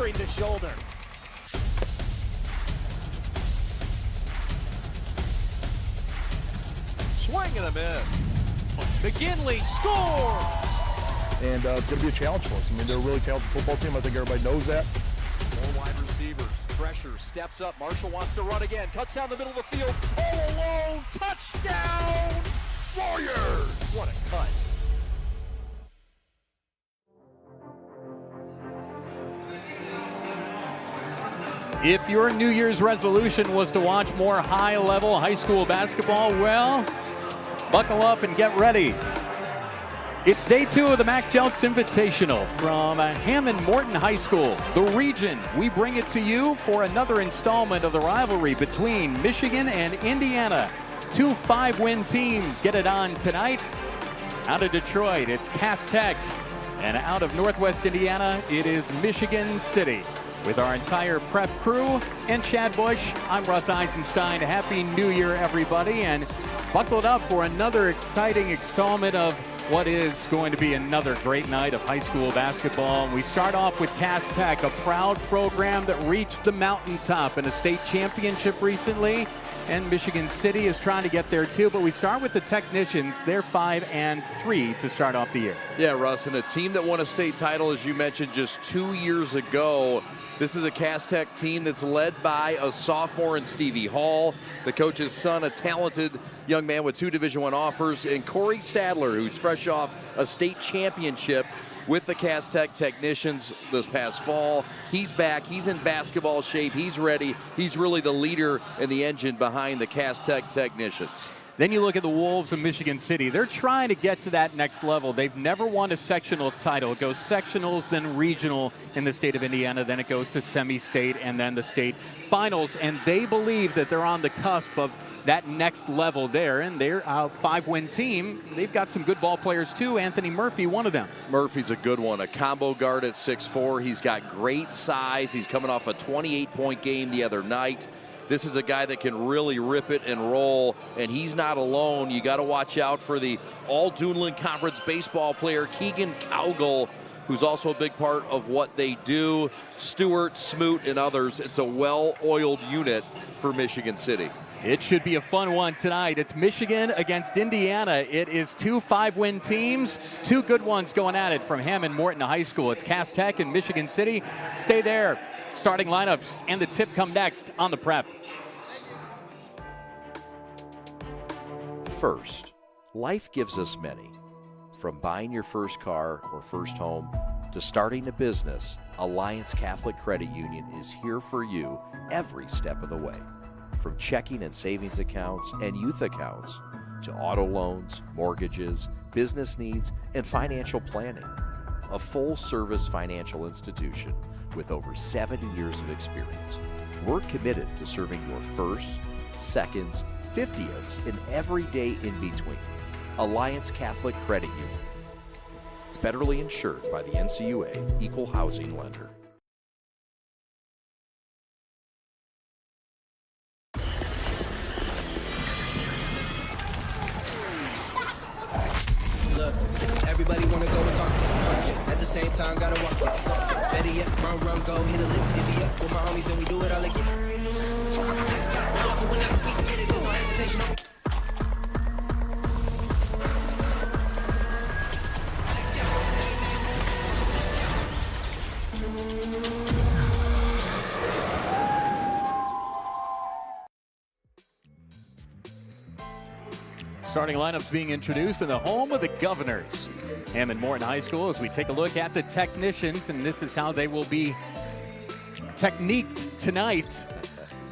covering the shoulder. Swing and a miss. McGinley scores! And it's going to be a challenge for us. I mean, they're a really talented football team. I think everybody knows that. More wide receivers. Pressure. Steps up. Marshall wants to run again. Cuts down the middle of the field. All alone. Touchdown! Warriors! What a cut. If your New Year's resolution was to watch more high-level high school basketball, well, buckle up and get ready. It's day 2 of the Mac Jelks Invitational from Hammond Morton High School, the region. We bring it to you for another installment of the rivalry between Michigan and Indiana. 2 5-win teams get it on tonight. Out of Detroit, it's Cass Tech. And out of Northwest Indiana, it is Michigan City. With our entire prep crew and Chad Bush, I'm Russ Eisenstein. Happy New Year, everybody, and buckled up for another exciting installment of what is going to be another great night of high school basketball. We start off with Cass Tech, a proud program that reached the mountaintop in a state championship recently, and Michigan City is trying to get there too. But we start with the Technicians. They're 5-3 to start off the year. Yeah, Russ, and a team that won a state title, as you mentioned, just 2 years ago. This is a Cass Tech team that's led by a sophomore in Stevie Hall, the coach's son, a talented young man with 2 Division I offers, and Corey Sadler, who's fresh off a state championship with the Cass Tech Technicians this past fall. He's back. He's in basketball shape. He's ready. He's really the leader and the engine behind the Cass Tech Technicians. Then you look at the Wolves of Michigan City. They're trying to get to that next level. They've never won a sectional title. It goes sectionals, then regional in the state of Indiana. Then it goes to semi-state and then the state finals. And they believe that they're on the cusp of that next level there. And they're a 5-win team. They've got some good ball players too. Anthony Murphy, one of them. Murphy's a good one. A combo guard at 6'4". He's got great size. He's coming off a 28-point game the other night. This is a guy that can really rip it and roll, and he's not alone. You got to watch out for the All-Duneland Conference baseball player, Keegan Cowgill, who's also a big part of what they do. Stewart, Smoot, and others. It's a well-oiled unit for Michigan City. It should be a fun one tonight. It's Michigan against Indiana. It is 2 5-win teams, 2 good ones going at it from Hammond Morton High School. It's Cass Tech and Michigan City. Stay there. Starting lineups and the tip come next on the prep. First, life gives us many. From buying your first car or first home to starting a business, Alliance Catholic Credit Union is here for you every step of the way. From checking and savings accounts and youth accounts to auto loans, mortgages, business needs, and financial planning. A full-service financial institution with over 70 years of experience. We're committed to serving your firsts, seconds, 50ths, and every day in between. Alliance Catholic Credit Union. Federally insured by the NCUA, Equal Housing Lender. Look, everybody wanna go and talk. At the same time, gotta walk. Better yet, run, go, hit a lick, divvy up with my homies, and we do it all again. Whenever we get it, there's no hesitation. Starting lineups being introduced in the home of the Governors. Hammond Morton High School as we take a look at the Technicians, and this is how they will be techniqued tonight.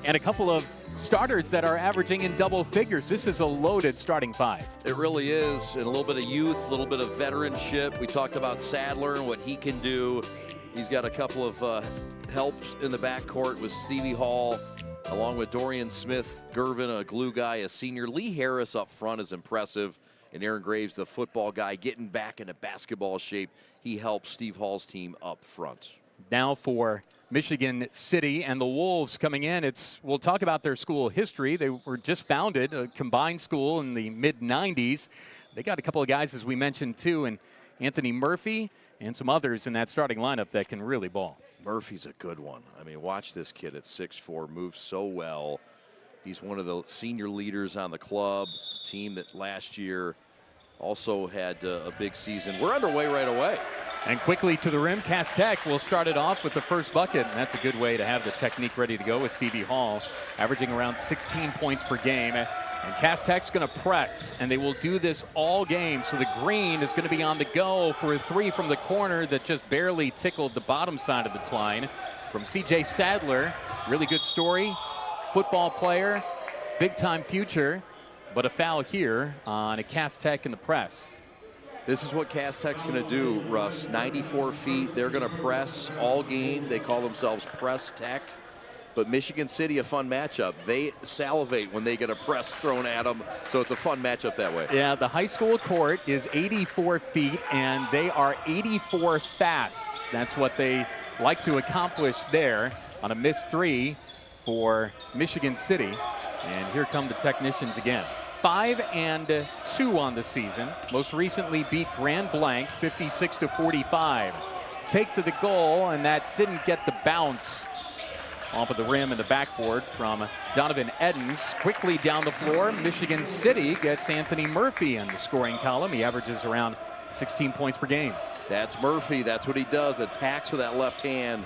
And a couple of starters that are averaging in double figures. This is a loaded starting 5. It really is, and a little bit of youth, a little bit of veteranship. We talked about Sadler and what he can do. He's got a couple of helps in the backcourt with Stevie Hall, along with Dorian Smith, Gervin, a glue guy, a senior. Lee Harris up front is impressive. And Aaron Graves, the football guy, getting back into basketball shape. He helps Steve Hall's team up front. Now for Michigan City and the Wolves coming in. We'll talk about their school history. They were just founded, a combined school in the mid-90s. They got a couple of guys, as we mentioned, too. And Anthony Murphy, and some others in that starting lineup that can really ball. Murphy's a good one. I mean, watch this kid at 6'4", moves so well. He's one of the senior leaders on the club, team that last year also had a big season. We're underway right away. And quickly to the rim, Cass Tech will start it off with the first bucket, and that's a good way to have the technique ready to go with Stevie Hall, averaging around 16 points per game. And Cass Tech's going to press, and they will do this all game. So the green is going to be on the go for a three from the corner that just barely tickled the bottom side of the line from C.J. Sadler. Really good story, football player, big-time future, but a foul here on a Cass Tech in the press. This is what Cass Tech's going to do, Russ. 94 feet. They're going to press all game. They call themselves Press Tech. But Michigan City, a fun matchup. They salivate when they get a press thrown at them, so it's a fun matchup that way. Yeah, the high school court is 84 feet, and they are 84 fast. That's what they like to accomplish there on a missed three for Michigan City. And here come the technicians again. 5-2 on the season. Most recently beat Grand Blanc 56-45. Take to the goal, and that didn't get the bounce off of the rim and the backboard from Donovan Edens. Quickly down the floor, Michigan City gets Anthony Murphy in the scoring column. He averages around 16 points per game. That's Murphy. That's what he does. Attacks with that left hand.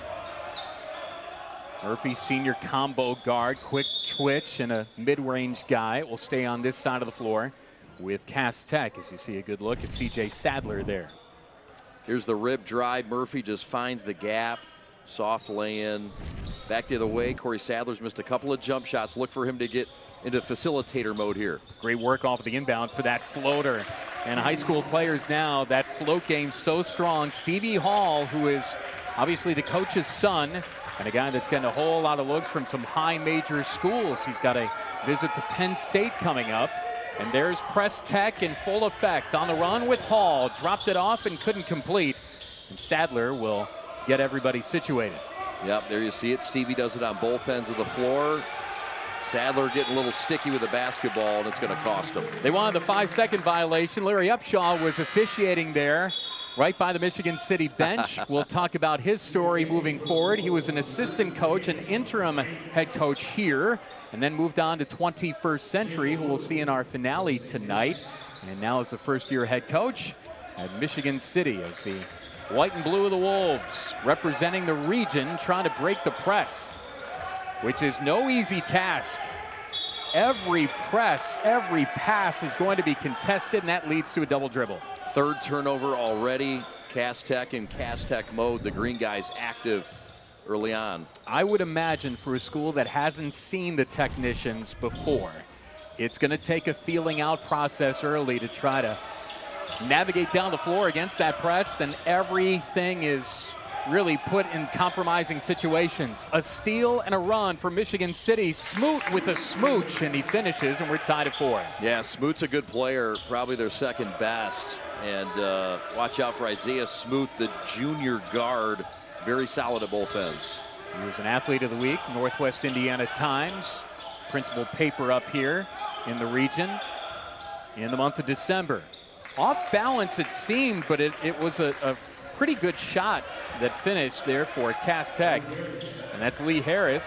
Murphy, senior combo guard, quick twitch and a mid-range guy. Will stay on this side of the floor with Cass Tech as you see a good look at C.J. Sadler there. Here's the rib drive. Murphy just finds the gap. Soft lay-in. Back the other way. Corey Sadler's missed a couple of jump shots. Look for him to get into facilitator mode here. Great work off of the inbound for that floater. And high school players now, that float game so strong. Stevie Hall, who is obviously the coach's son, and a guy that's getting a whole lot of looks from some high major schools. He's got a visit to Penn State coming up. And there's Press Tech in full effect on the run with Hall. Dropped it off and couldn't complete. And Sadler will get everybody situated. Yep, there you see it. Stevie does it on both ends of the floor. Sadler getting a little sticky with the basketball, and it's going to cost him. They wanted the 5-second violation. Larry Upshaw was officiating there, right by the Michigan City bench. We'll talk about his story moving forward. He was an assistant coach, an interim head coach here, and then moved on to 21st Century, who we'll see in our finale tonight. And now is the first-year head coach at Michigan City as the white and blue of the Wolves, representing the region, trying to break the press, which is no easy task. Every press, every pass is going to be contested, and that leads to a double dribble. Third turnover already. Cass Tech in Cass Tech mode. The green guys active early on. I would imagine for a school that hasn't seen the technicians before, it's going to take a feeling out process early to try to navigate down the floor against that press, and everything is really put in compromising situations. A steal and a run for Michigan City. Smoot with a smooch, and he finishes, and we're tied at 4. Yeah, Smoot's a good player, probably their second best. And watch out for Isaiah Smoot, the junior guard. Very solid at both ends. He was an Athlete of the Week, Northwest Indiana Times. Principal paper up here in the region in the month of December. Off balance it seemed, but it was a pretty good shot that finished there for Cass Tech. And that's Lee Harris.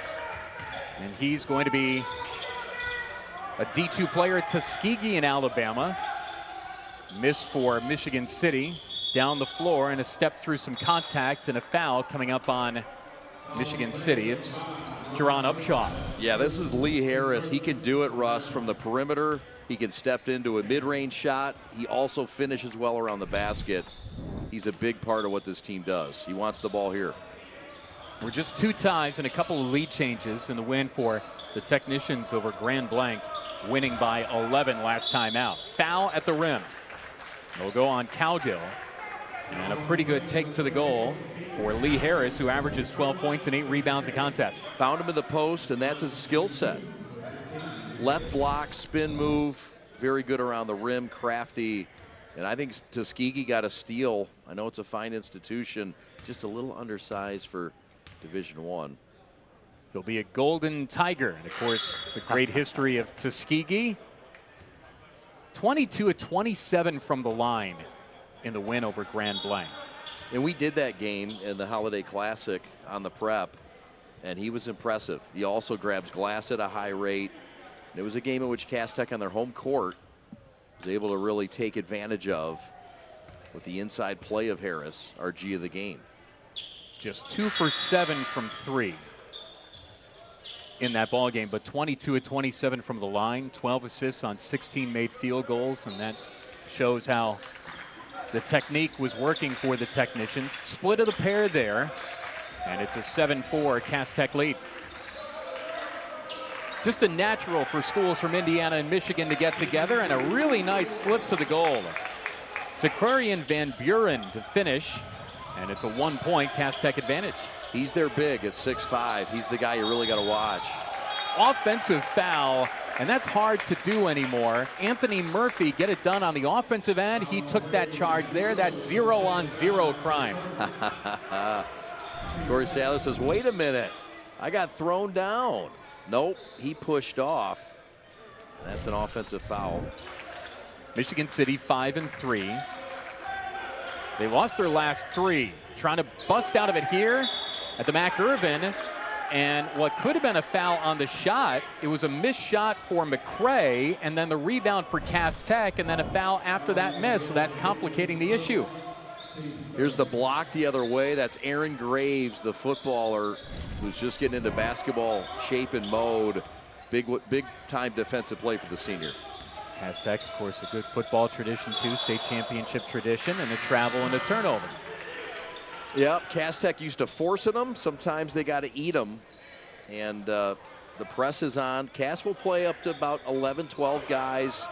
And he's going to be a D2 player at Tuskegee in Alabama. Miss for Michigan City. Down the floor and a step through some contact and a foul coming up on Michigan City. It's Jerron Upshaw. Yeah, this is Lee Harris. He can do it, Russ, from the perimeter. He can step into a mid-range shot. He also finishes well around the basket. He's a big part of what this team does. He wants the ball here. We're just 2 ties and a couple of lead changes in the win for the Technicians over Grand Blanc, winning by 11 last time out. Foul at the rim. They'll go on Cowgill. And a pretty good take to the goal for Lee Harris, who averages 12 points and 8 rebounds a contest. Found him in the post, and that's his skill set. Left block, spin move, very good around the rim, crafty. And I think Tuskegee got a steal. I know it's a fine institution, just a little undersized for Division I. He'll be a Golden Tiger. And, of course, the great history of Tuskegee. 22 of 27 from the line in the win over Grand Blanc. And we did that game in the Holiday Classic on the prep, and he was impressive. He also grabs glass at a high rate. And it was a game in which Cass Tech on their home court was able to really take advantage of with the inside play of Harris, our G of the game. Just 2 for 7 from 3 in that ball game, but 22 of 27 from the line, 12 assists on 16 made field goals, and that shows how the technique was working for the technicians. Split of the pair there, and it's a 7-4 Cass Tech lead. Just a natural for schools from Indiana and Michigan to get together, and a really nice slip to the goal. Takurian Van Buren to finish, and it's a 1-point Cass Tech advantage. He's their big at 6'5". He's the guy you really got to watch. Offensive foul, and that's hard to do anymore. Anthony Murphy get it done on the offensive end. He took that charge there. That 0-on-0 crime. Corey Sadler says, wait a minute, I got thrown down. Nope, he pushed off. That's an offensive foul. Michigan City 5-3. They lost their last 3. Trying to bust out of it here at the Mac Irvin. And what could have been a foul on the shot, it was a missed shot for McCray, and then the rebound for Cass Tech, and then a foul after that miss. So that's complicating the issue. Here's the block the other way. That's Aaron Graves, the footballer, who's just getting into basketball shape and mode. Big time defensive play for the senior. Cass Tech, of course, a good football tradition too, state championship tradition, and a travel and a turnover. Yep, Cass Tech used to force them. Sometimes they got to eat them. And the press is on. Cass will play up to about 11, 12 guys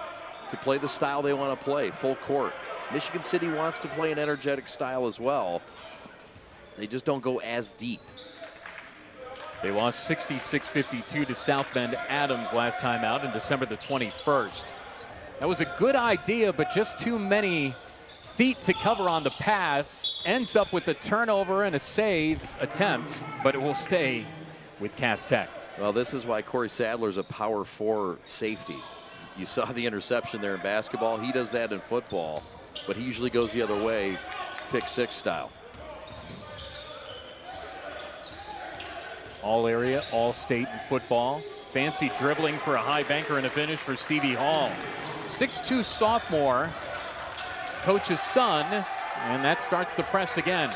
to play the style they want to play, full court. Michigan City wants to play an energetic style as well. They just don't go as deep. They lost 66-52 to South Bend Adams last time out in December the 21st. That was a good idea, but just too many feet to cover on the pass. Ends up with a turnover and a save attempt, but it will stay with Cass Tech. Well, this is why Corey Sadler's a power 4 safety. You saw the interception there in basketball. He does that in football, but he usually goes the other way, pick 6 style. All area, all state in football. Fancy dribbling for a high banker and a finish for Stevie Hall. 6'2" sophomore, coach's son, and that starts the press again.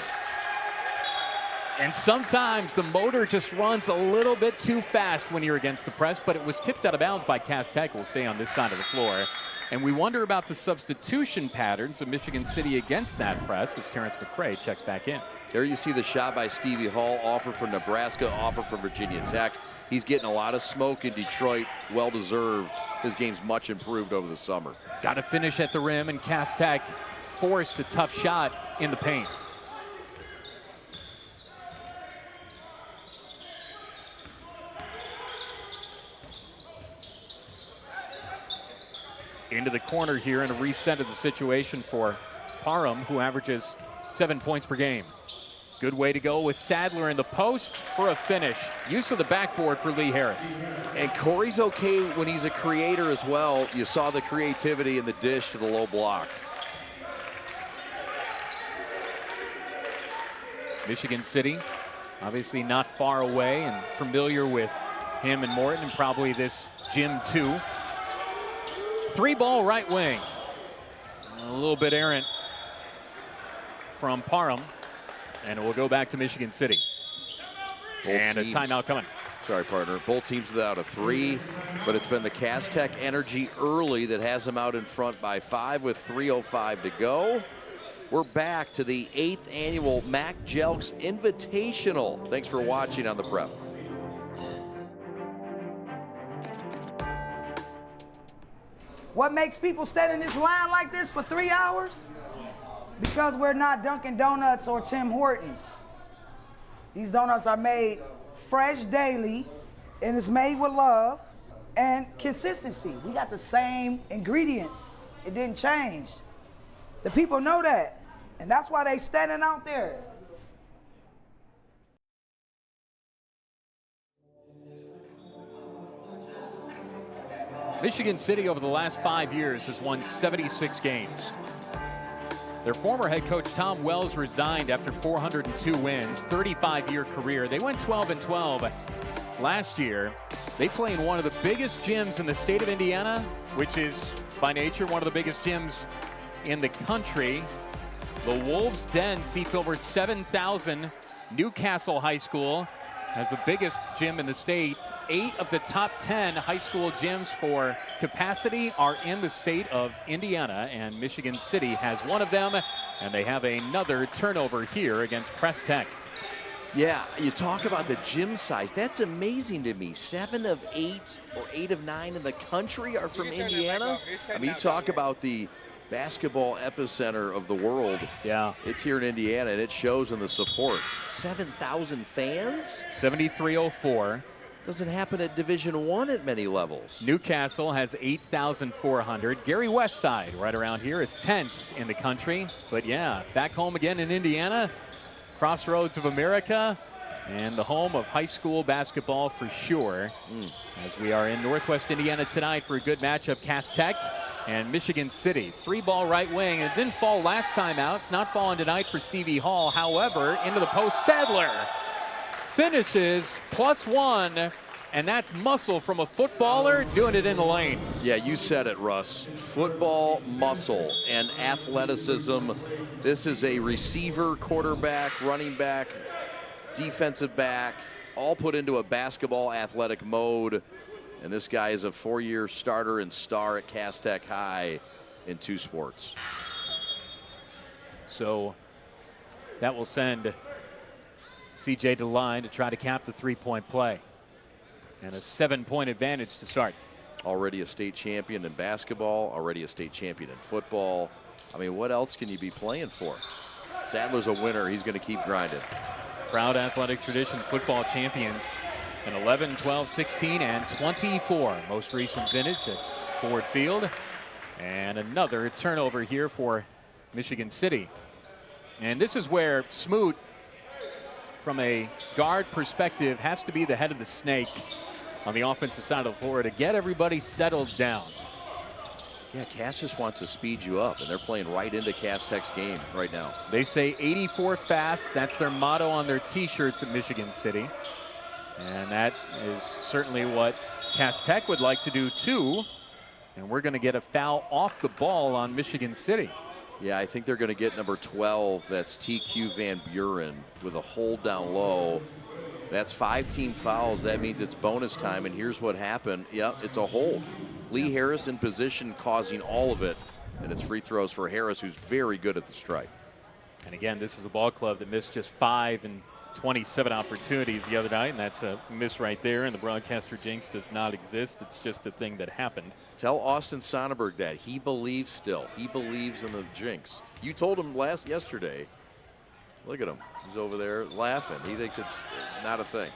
And sometimes the motor just runs a little bit too fast when you're against the press, but it was tipped out of bounds by Cass Tech. Will stay on this side of the floor. And we wonder about the substitution patterns of Michigan City against that press as Terrence McCray checks back in. There you see the shot by Stevie Hall, offer from Nebraska, offer from Virginia Tech. He's getting a lot of smoke in Detroit, well-deserved. His game's much improved over the summer. Got to finish at the rim, and Cass Tech forced a tough shot in the paint. Into the corner here, and a reset of the situation for Parham, who averages 7 points per game. Good way to go with Sadler in the post for a finish. Use of the backboard for Lee Harris. And Corey's okay when he's a creator as well. You saw the creativity in the dish to the low block. Michigan City, obviously not far away and familiar with him and Morton, and probably this gym too. 3-ball right wing. A little bit errant from Parham. And it will go back to Michigan City. And a timeout coming. Sorry, partner. Both teams without a 3, but it's been the Cass Tech energy early that has them out in front by 5 with 3:05 to go. We're back to the 8th annual Mac Jelks Invitational. Thanks for watching on the Prep. What makes people stand in this line like this for 3 hours? Because we're not Dunkin' Donuts or Tim Hortons. These donuts are made fresh daily, and it's made with love and consistency. We got the same ingredients. It didn't change. The people know that, and that's why they standing out there. Michigan City over the last 5 years has won 76 games. Their former head coach Tom Wells resigned after 402 wins, 35-year career. They went 12-12 last year. They play in one of the biggest gyms in the state of Indiana, which is by nature one of the biggest gyms in the country. The Wolves' Den seats over 7,000. Newcastle High School has the biggest gym in the state. 8 of the top 10 high school gyms for capacity are in the state of Indiana, and Michigan City has one of them, and they have another turnover here against Press Tech. Yeah, you talk about the gym size. That's amazing to me. 7 of 8 or 8 of 9 in the country are from Indiana. I mean, you talk about the basketball epicenter of the world. Yeah. It's here in Indiana, and it shows in the support. 7,000 fans? 7304. Doesn't happen at Division I at many levels. Newcastle has 8,400. Gary Westside, right around here, is 10th in the country. But yeah, back home again in Indiana, crossroads of America, and the home of high school basketball for sure. As we are in Northwest Indiana tonight for a good matchup, Cass Tech and Michigan City. 3-ball right wing. It didn't fall last time out. It's not falling tonight for Stevie Hall. However, into the post, Sadler finishes +1, and that's muscle from a footballer doing it in the lane. Yeah, you said it, Russ. Football, muscle, and athleticism. This is a receiver, quarterback, running back, defensive back, all put into a basketball athletic mode. And this guy is a 4-year starter and star at Cass Tech High in 2 sports. So that will send CJ to the line to try to cap the 3-point play. And a 7-point advantage to start. Already a state champion in basketball, already a state champion in football. I mean, what else can you be playing for? Sadler's a winner. He's going to keep grinding. Proud athletic tradition football champions in 11, 12, 16, and 24. Most recent vintage at Ford Field. And another turnover here for Michigan City. And this is where Smoot, from a guard perspective, has to be the head of the snake on the offensive side of the floor to get everybody settled down. Yeah, Cass just wants to speed you up, and they're playing right into Cass Tech's game right now. They say 84 fast. That's their motto on their T-shirts at Michigan City. And that is certainly what Cass Tech would like to do too. And we're going to get a foul off the ball on Michigan City. Yeah, I think they're going to get number 12. That's TQ Van Buren with a hold down low. That's 5 team fouls. That means it's bonus time. And here's what happened. Yep, it's a hold. Lee Harris in position causing all of it. And it's free throws for Harris, who's very good at the stripe. And again, this is a ball club that missed just 5 and 27 opportunities the other night, and that's a miss right there, and the broadcaster jinx does not exist. It's just a thing that happened. Tell Austin Sonnenberg that. He believes still. He believes in the jinx. You told him yesterday. Look at him. He's over there laughing. He thinks it's not a thing.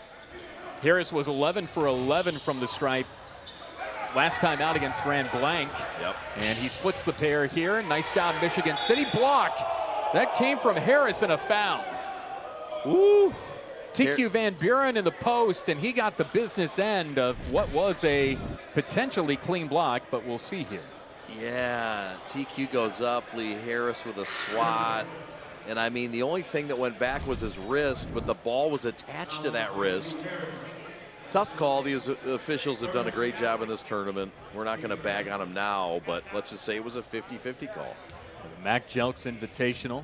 Harris was 11 for 11 from the stripe last time out against Grand Blanc. Yep. And he splits the pair here. Nice job, Michigan City. Blocked. That came from Harris and a foul. Ooh. TQ Van Buren in the post, and he got the business end of what was a potentially clean block, but we'll see here. Yeah, TQ goes up, Lee Harris with a swat. And I mean, the only thing that went back was his wrist, but the ball was attached to that wrist. Tough call. These officials have done a great job in this tournament. We're not going to bag on them now, but let's just say it was a 50-50 call. The Mac Jelks Invitational.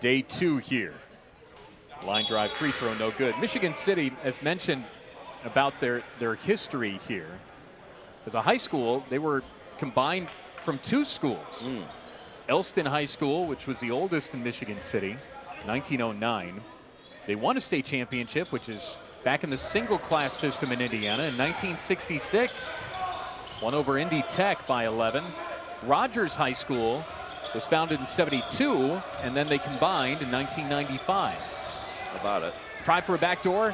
Day 2 here. Line drive free throw, no good. Michigan City, as mentioned about their history here, as a high school, they were combined from 2 schools. Elston High School, which was the oldest in Michigan City, 1909. They won a state championship, which is back in the single class system in Indiana in 1966. Won over Indy Tech by 11. Rogers High School was founded in 72, and then they combined in 1995. How about it? Try for a backdoor.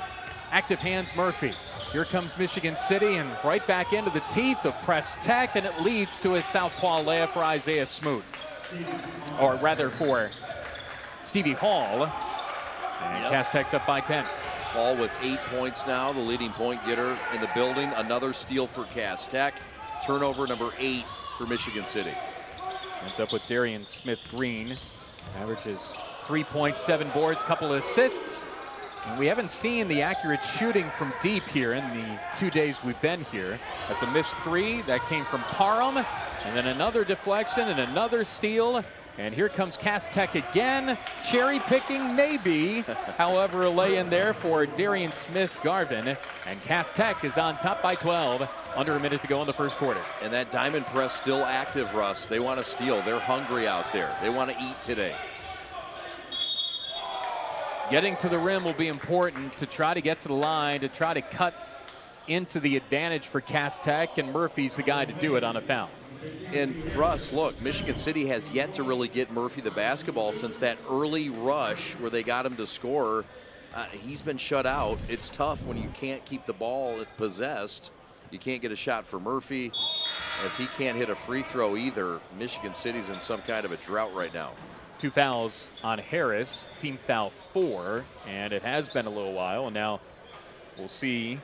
Active hands Murphy. Here comes Michigan City, and right back into the teeth of Press Tech, and it leads to a southpaw layup for Isaiah Smoot. Or rather for Stevie Hall. And Cass Tech's up by 10. Hall with 8 points now, the leading point getter in the building. Another steal for Cass Tech. Turnover number 8 for Michigan City. Ends up with Darian Smith-Green. Averages 3.7 boards, couple of assists. And we haven't seen the accurate shooting from deep here in the 2 days we've been here. That's a missed three. That came from Parham. And then another deflection and another steal. And here comes Cass Tech again. Cherry picking, maybe. However, a lay in there for Darian Smith-Garvin. And Cass Tech is on top by 12. Under a minute to go in the first quarter. And that diamond press still active, Russ. They want to steal. They're hungry out there. They want to eat today. Getting to the rim will be important to try to get to the line, to try to cut into the advantage for Cass Tech, and Murphy's the guy to do it on a foul. And Russ, look, Michigan City has yet to really get Murphy the basketball since that early rush where they got him to score. He's been shut out. It's tough when you can't keep the ball possessed. You can't get a shot for Murphy, as he can't hit a free throw either. Michigan City's in some kind of a drought right now. 2 fouls on Harris, team foul 4, and it has been a little while. And now we'll see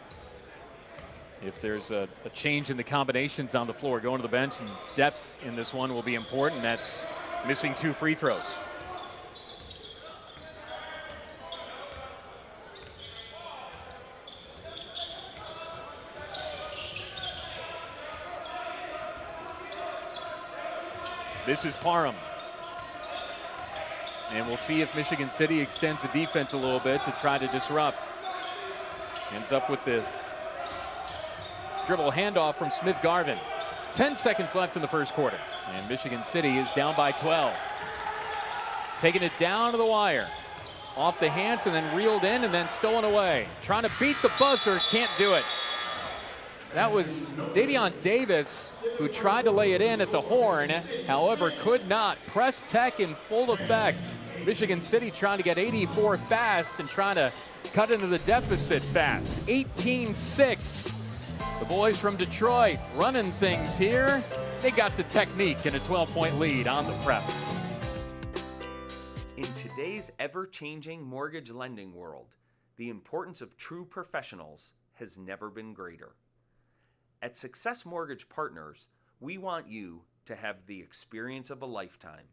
if there's a change in the combinations on the floor. Going to the bench, and depth in this one will be important. That's missing 2 free throws. This is Parham. And we'll see if Michigan City extends the defense a little bit to try to disrupt. Ends up with the dribble handoff from Smith-Garvin. 10 seconds left in the first quarter. And Michigan City is down by 12. Taking it down to the wire. Off the hands and then reeled in and then stolen away. Trying to beat the buzzer, can't do it. That was Davion Davis, who tried to lay it in at the horn, however could not. Press Tech in full effect. Michigan City trying to get 84 fast and trying to cut into the deficit fast. 18-6. The boys from Detroit running things here. They got the technique and a 12-point lead on the prep. In today's ever-changing mortgage lending world, the importance of true professionals has never been greater. At Success Mortgage Partners, we want you to have the experience of a lifetime.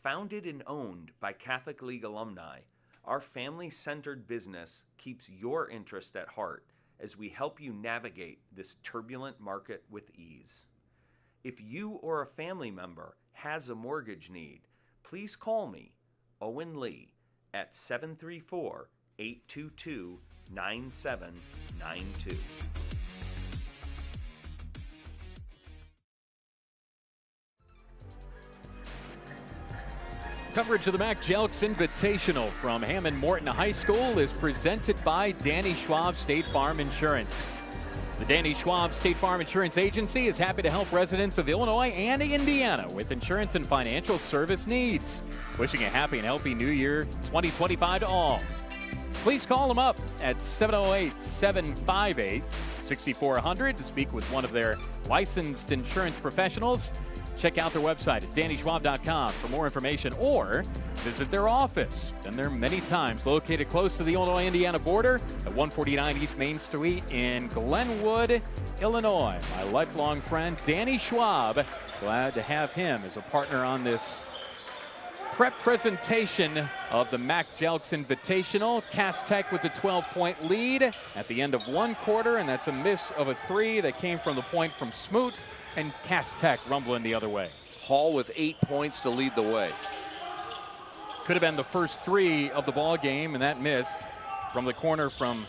Founded and owned by Catholic League alumni, our family-centered business keeps your interest at heart as we help you navigate this turbulent market with ease. If you or a family member has a mortgage need, please call me, Owen Lee, at 734-822-9792. Coverage of the Mac Jelks Invitational from Hammond Morton High School is presented by Danny Schwab State Farm Insurance. The Danny Schwab State Farm Insurance Agency is happy to help residents of Illinois and Indiana with insurance and financial service needs. Wishing a happy and healthy New Year 2025 to all. Please call them up at 708-758-6400 to speak with one of their licensed insurance professionals. Check out their website at DannySchwab.com for more information or visit their office. Been there many times, located close to the Illinois-Indiana border at 149 East Main Street in Glenwood, Illinois. My lifelong friend, Danny Schwab. Glad to have him as a partner on this prep presentation of the Mac Jelks Invitational. Cass Tech with a 12-point lead at the end of one quarter, and that's a miss of a three that came from the point from Smoot. And Cass Tech rumbling the other way. Hall with 8 points to lead the way. Could have been the first three of the ball game, and that missed from the corner from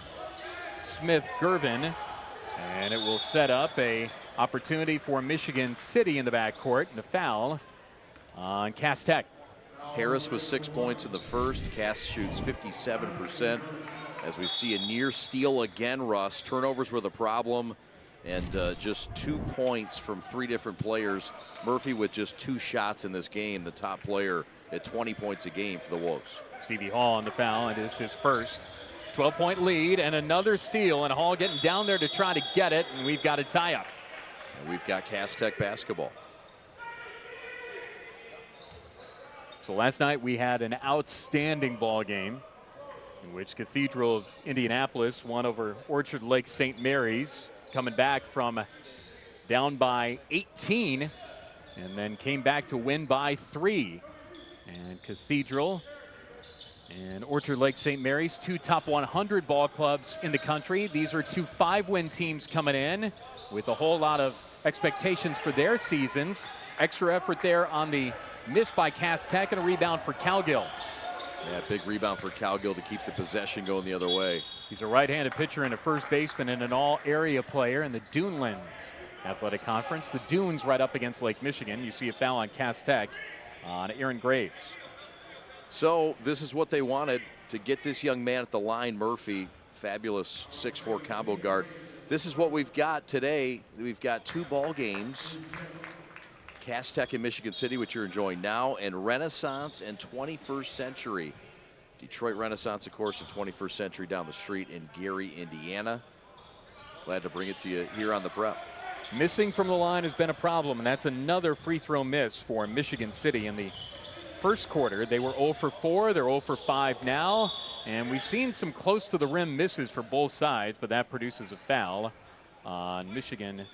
Smith-Garvin. And it will set up a opportunity for Michigan City in the backcourt, and a foul on Cass Tech. Harris with 6 points in the first. Cass shoots 57%. As we see a near steal again, Russ. Turnovers were the problem. And just 2 points from 3 different players. Murphy with just 2 shots in this game, the top player at 20 points a game for the Wolves. Stevie Hall on the foul, and it's his first. 12-point lead and another steal, and Hall getting down there to try to get it, and we've got a tie-up. And we've got Cass Tech basketball. So last night we had an outstanding ball game in which Cathedral of Indianapolis won over Orchard Lake St. Mary's, coming back from down by 18 and then came back to win by 3. And Cathedral and Orchard Lake St. Mary's, 2 top 100 ball clubs in the country. These are 2 5-win teams coming in with a whole lot of expectations for their seasons. Extra effort there on the miss by Cass Tech, and a rebound for Cowgill. Yeah, big rebound for Cowgill to keep the possession going the other way. He's a right-handed pitcher and a first baseman and an all-area player in the Duneland Athletic Conference. The Dunes right up against Lake Michigan. You see a foul on Cass Tech on Aaron Graves. So this is what they wanted, to get this young man at the line, Murphy, fabulous 6'4" combo guard. This is what we've got today. We've got 2 ball games. Cass Tech and Michigan City, which you're enjoying now, and Renaissance and 21st Century. Detroit Renaissance, of course, and 21st Century down the street in Gary, Indiana. Glad to bring it to you here on the Prep. Missing from the line has been a problem, and that's another free throw miss for Michigan City. In the first quarter, they were 0 for 4. They're 0 for 5 now, and we've seen some close to the rim misses for both sides, but that produces a foul on Michigan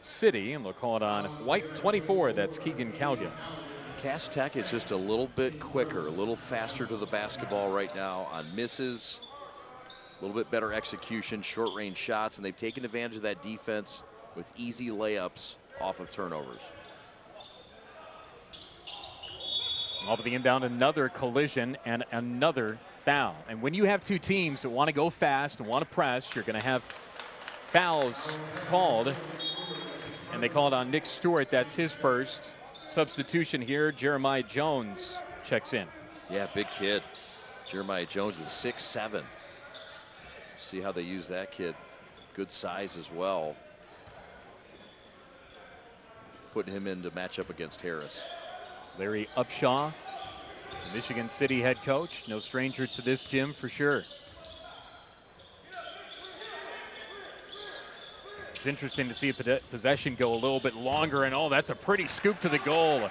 City, and they'll call it on White 24. That's Keegan Cowgill. Cass Tech is just a little bit quicker, a little faster to the basketball right now on misses. A little bit better execution, short range shots, and they've taken advantage of that defense with easy layups off of turnovers. Off of the inbound, another collision and another foul. And when you have 2 teams that want to go fast and want to press, you're going to have fouls called. And they call it on Nick Stewart. That's his first substitution here. Jeremiah Jones checks in. Yeah, big kid. Jeremiah Jones is 6'7". See how they use that kid. Good size as well. Putting him into matchup against Harris. Larry Upshaw, Michigan City head coach. No stranger to this gym for sure. It's interesting to see a possession go a little bit longer, and oh, that's a pretty scoop to the goal.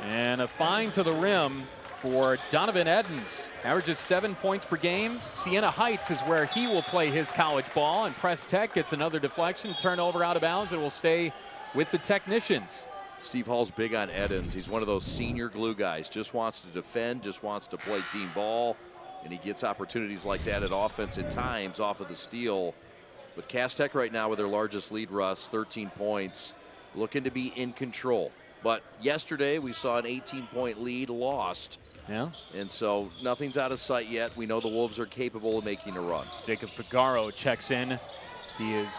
And a fine to the rim for Donovan Edens. Averages 7 points per game. Siena Heights is where he will play his college ball, and Press Tech gets another deflection, turnover out of bounds, and will stay with the Technicians. Steve Hall's big on Edens. He's one of those senior glue guys. Just wants to defend, just wants to play team ball, and he gets opportunities like that at offense at times off of the steal. But Cass Tech right now with their largest lead, Russ, 13 points, looking to be in control. But yesterday we saw an 18-point lead lost. Yeah. And so nothing's out of sight yet. We know the Wolves are capable of making a run. Jacob Figaro checks in. He is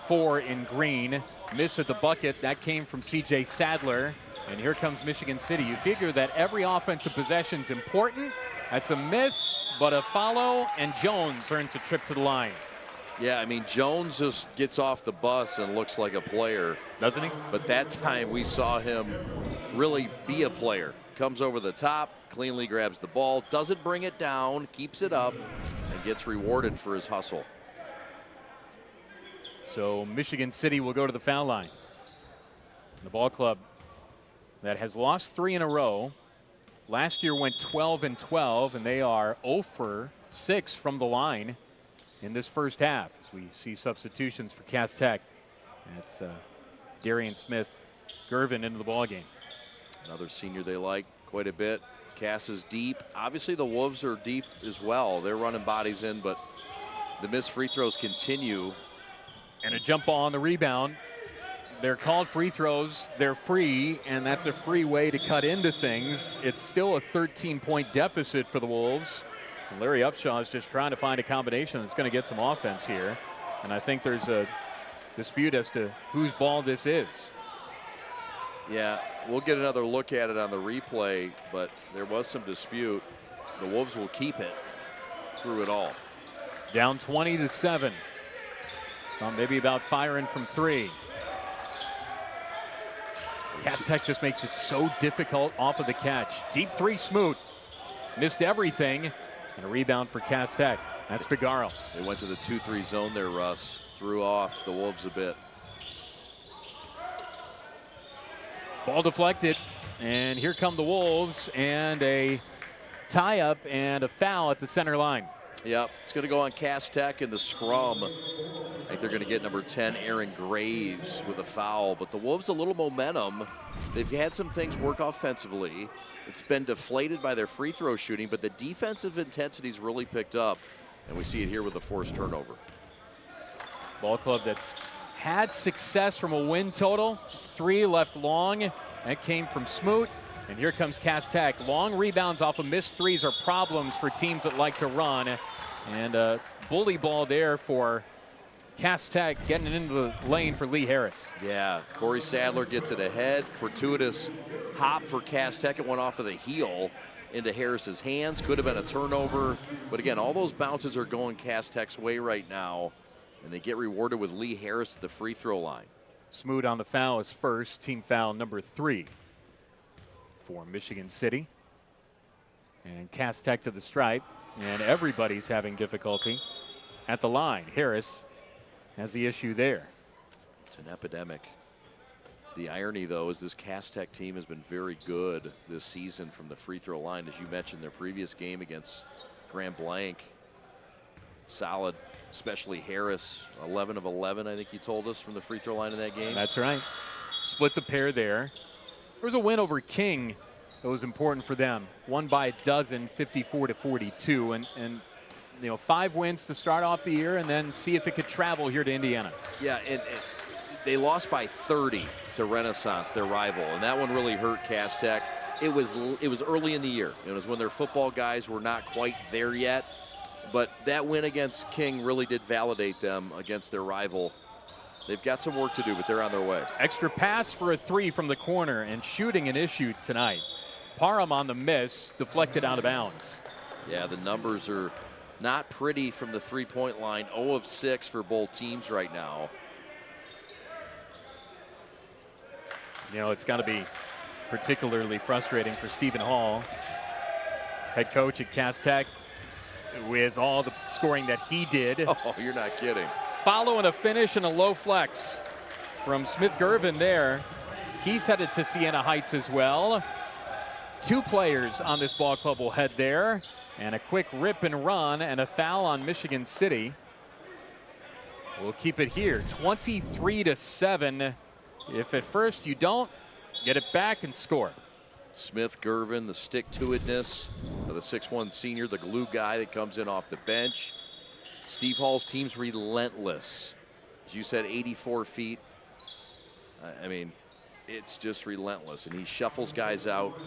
4 in green. Miss at the bucket. That came from C.J. Sadler. And here comes Michigan City. You figure that every offensive possession is important. That's a miss, but a follow, and Jones earns a trip to the line. Yeah, I mean, Jones just gets off the bus and looks like a player. Doesn't he? But that time we saw him really be a player. Comes over the top, cleanly grabs the ball, doesn't bring it down, keeps it up, and gets rewarded for his hustle. So Michigan City will go to the foul line. The ball club that has lost 3 in a row. Last year went 12-12, and they are 0 for 6 from the line in this first half, as we see substitutions for Cass Tech. That's Darian Smith-Gervin into the ballgame. Another senior they like quite a bit. Cass is deep. Obviously the Wolves are deep as well. They're running bodies in, but the missed free throws continue. And a jump ball on the rebound. They're called free throws. They're free, and that's a free way to cut into things. It's still a 13-point deficit for the Wolves. And Larry Upshaw is just trying to find a combination that's going to get some offense here. And I think there's a dispute as to whose ball this is. Yeah, we'll get another look at it on the replay, but there was some dispute. The Wolves will keep it through it all. Down 20-7. So maybe about firing from 3. Cass Tech just makes it so difficult off of the catch. Deep 3, Smoot. Missed everything. And a rebound for Cass Tech. That's Figaro. They went to the 2-3 zone there, Russ. Threw off the Wolves a bit. Ball deflected. And here come the Wolves. And a tie-up and a foul at the center line. Yep, it's going to go on Cass Tech in the scrum think they're going to get number 10, Aaron Graves, with a foul. But the Wolves a little momentum. They've had some things work offensively. It's been deflated by their free throw shooting, but the defensive intensity's really picked up, and we see it here with the forced turnover. Ball club that's had success from a win total. 3 left long. That came from Smoot. And here comes Cass Tech. Long rebounds off of missed threes are problems for teams that like to run. And bully ball there for Cass Tech, getting it into the lane for Lee Harris. Yeah, Corey Sadler gets it ahead. Fortuitous hop for Cass Tech. It went off of the heel into Harris's hands. Could have been a turnover. But again, all those bounces are going Cass Tech's way right now. And they get rewarded with Lee Harris at the free throw line. Smoot on the foul is first. Team foul number 3 for Michigan City. And Cass Tech to the stripe. And everybody's having difficulty at the line. Harris has the issue there. It's an epidemic. The irony, though, is this Cass Tech team has been very good this season from the free throw line. As you mentioned, their previous game against Grand Blanc, solid, especially Harris, 11 of 11, I think you told us, from the free throw line in that game. That's right. Split the pair there. There was a win over King that was important for them. Won by a dozen, 54-42, and you know, 5 wins to start off the year, and then see if it could travel here to Indiana. Yeah, and they lost by 30 to Renaissance, their rival, and that one really hurt Cass Tech. It was early in the year. It was when their football guys were not quite there yet, but that win against King really did validate them against their rival. They've got some work to do, but they're on their way. Extra pass for a 3 from the corner, and shooting an issue tonight. Parham on the miss, deflected out of bounds. Yeah, the numbers are not pretty from the three-point line. 0 of 6 for both teams right now. You know, it's got to be particularly frustrating for Stephen Hall, head coach at Cass Tech, with all the scoring that he did. Oh, you're not kidding. Following a finish and a low flex from Smith Gervin there. He's headed to Siena Heights as well. 2 players on this ball club will head there. And a quick rip and run and a foul on Michigan City. We'll keep it here, 23-7. If at first you don't, get it back and score. Smith Gervin, the stick-to-itness of the 6'1 senior, the glue guy that comes in off the bench. Steve Hall's team's relentless. As you said, 84 feet. I mean, it's just relentless, and he shuffles guys out.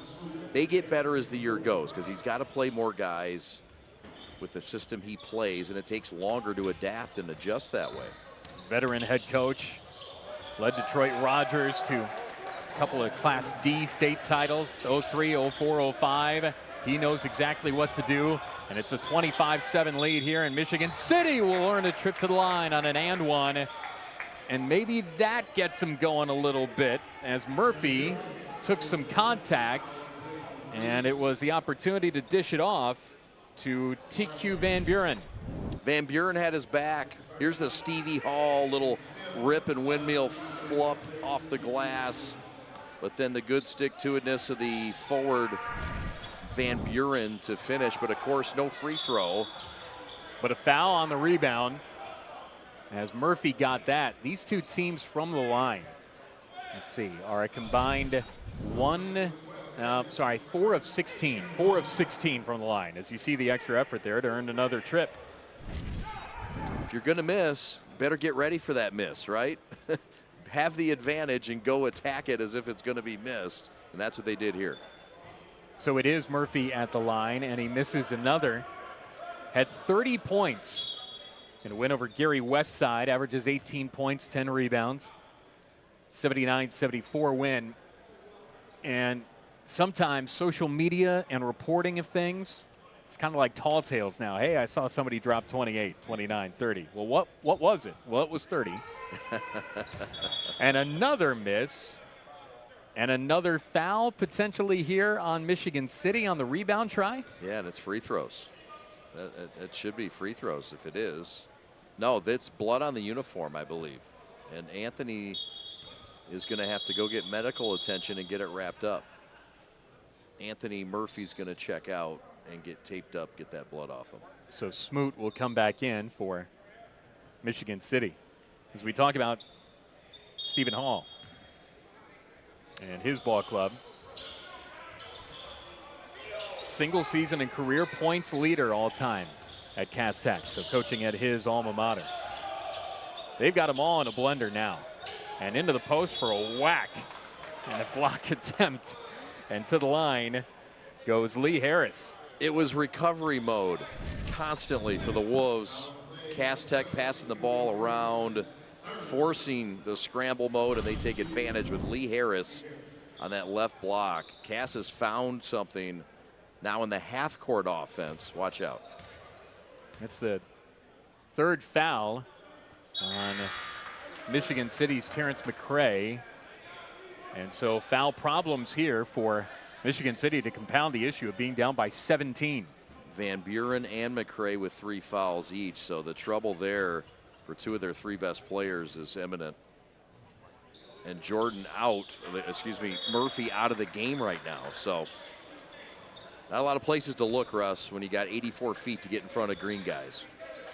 They get better as the year goes because he's got to play more guys with the system he plays, and it takes longer to adapt and adjust that way. Veteran head coach, led Detroit Rogers to a couple of Class D state titles, 03, 04, 05. He knows exactly what to do, and it's a 25-7 lead here, and Michigan City will earn a trip to the line on an and one. And maybe that gets him going a little bit as Murphy took some contact, and it was the opportunity to dish it off to TQ Van Buren. Van Buren had his back. Here's the Stevie Hall little rip and windmill flop off the glass. But then the good stick-to-itness of the forward Van Buren to finish. But of course, no free throw. But a foul on the rebound as Murphy got that. These 2 teams from the line, let's see, are a combined 4 of 16. 4 of 16 from the line. As you see the extra effort there to earn another trip. If you're going to miss, better get ready for that miss, right? Have the advantage and go attack it as if it's going to be missed. And that's what they did here. So it is Murphy at the line, and he misses another. Had 30 points. In a win over Gary Westside, averages 18 points, 10 rebounds. 79-74 win. And sometimes social media and reporting of things, it's kind of like tall tales now. Hey, I saw somebody drop 28, 29, 30. Well, what was it? Well, it was 30. And another miss. And another foul potentially here on Michigan City on the rebound try. Yeah, and it's free throws. It should be free throws if it is. No, that's blood on the uniform, I believe. And Anthony is going to have to go get medical attention and get it wrapped up. Anthony Murphy's going to check out and get taped up, get that blood off him. So Smoot will come back in for Michigan City. as we talk about Stephen Hall and his ball club. Single season and career points leader all time at Cass Tech, so coaching at his alma mater. They've got them all in a blender now. And into the post for a whack and a block attempt. And to the line goes Lee Harris. It was recovery mode constantly for the Wolves. Cass Tech passing the ball around, forcing the scramble mode, and they take advantage with Lee Harris on that left block. Cass has found something now in the half-court offense. Watch out. That's the third foul on Michigan City's Terrence McCray. And so foul problems here for Michigan City to compound the issue of being down by 17. Van Buren and McCray with 3 fouls each, so the trouble there for 2 of their 3 best players is imminent. And Murphy out of the game right now. So not a lot of places to look, Russ, when you got 84 feet to get in front of green guys.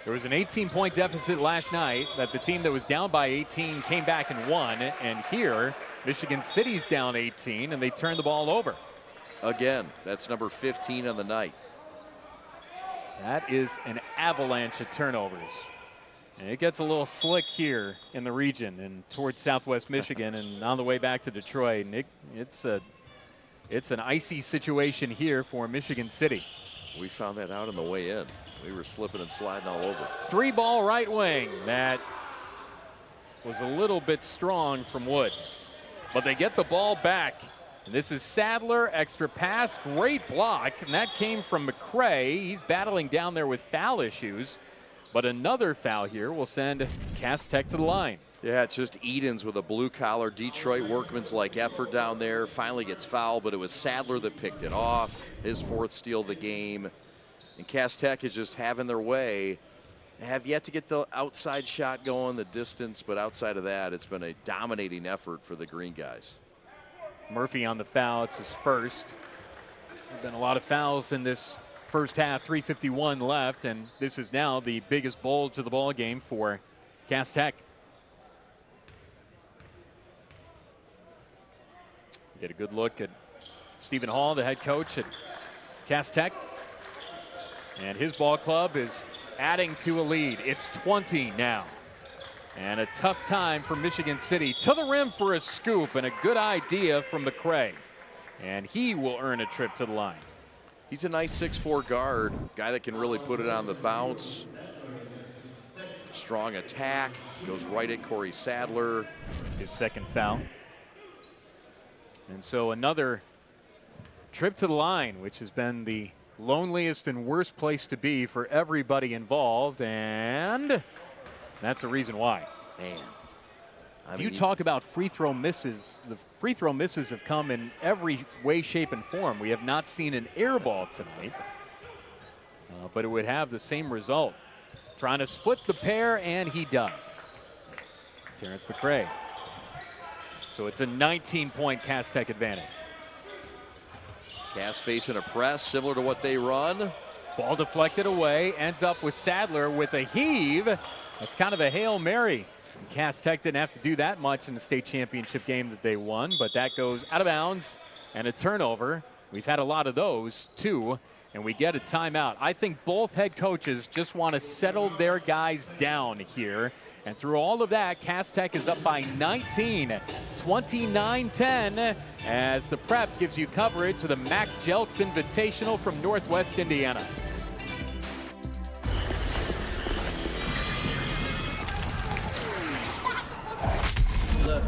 There was an 18-point deficit last night that the team that was down by 18 came back and won. And here, Michigan City's down 18, and they turned the ball over. Again, that's number 15 on the night. That is an avalanche of turnovers. And it gets a little slick here in the region and towards Southwest Michigan and on the way back to Detroit. And it's an icy situation here for Michigan City. We found that out on the way in. We were slipping and sliding all over. 3-ball right wing. That was a little bit strong from Wood. But they get the ball back. And this is Sadler, extra pass, great block. And that came from McCray. He's battling down there with foul issues. But another foul here will send Cass Tech to the line. Yeah, it's just Edens with a blue-collar Detroit workman's-like effort down there. Finally gets fouled, but it was Sadler that picked it off. His 4th steal of the game. And Cass Tech is just having their way. They have yet to get the outside shot going, the distance, but outside of that, it's been a dominating effort for the green guys. Murphy on the foul. It's his first. There's been a lot of fouls in this first half, 3:51 left, and this is now the biggest bulge of the ball game for Cass Tech. Get a good look at Stephen Hall, the head coach at Cass Tech. And his ball club is adding to a lead. It's 20 now. And a tough time for Michigan City. To the rim for a scoop, and a good idea from McCray. And he will earn a trip to the line. He's a nice 6'4" guard, guy that can really put it on the bounce. Strong attack, goes right at Corey Sadler. His second foul. And so another trip to the line, which has been the loneliest and worst place to be for everybody involved, and that's the reason why. Man. If you talk about free throw misses, the free throw misses have come in every way, shape, and form. We have not seen an air ball tonight, but it would have the same result. Trying to split the pair, and he does. Terrence McCray. So it's a 19-point Cass Tech advantage. Cass facing a press similar to what they run. Ball deflected away, ends up with Sadler with a heave. That's kind of a Hail Mary. Cass Tech didn't have to do that much in the state championship game that they won, but that goes out of bounds and a turnover. We've had a lot of those too, and we get a timeout. I think both head coaches just want to settle their guys down here. And through all of that, Cass Tech is up by 19, 29-10, as the Prep gives you coverage of the Mac Jelks Invitational from Northwest Indiana. Look,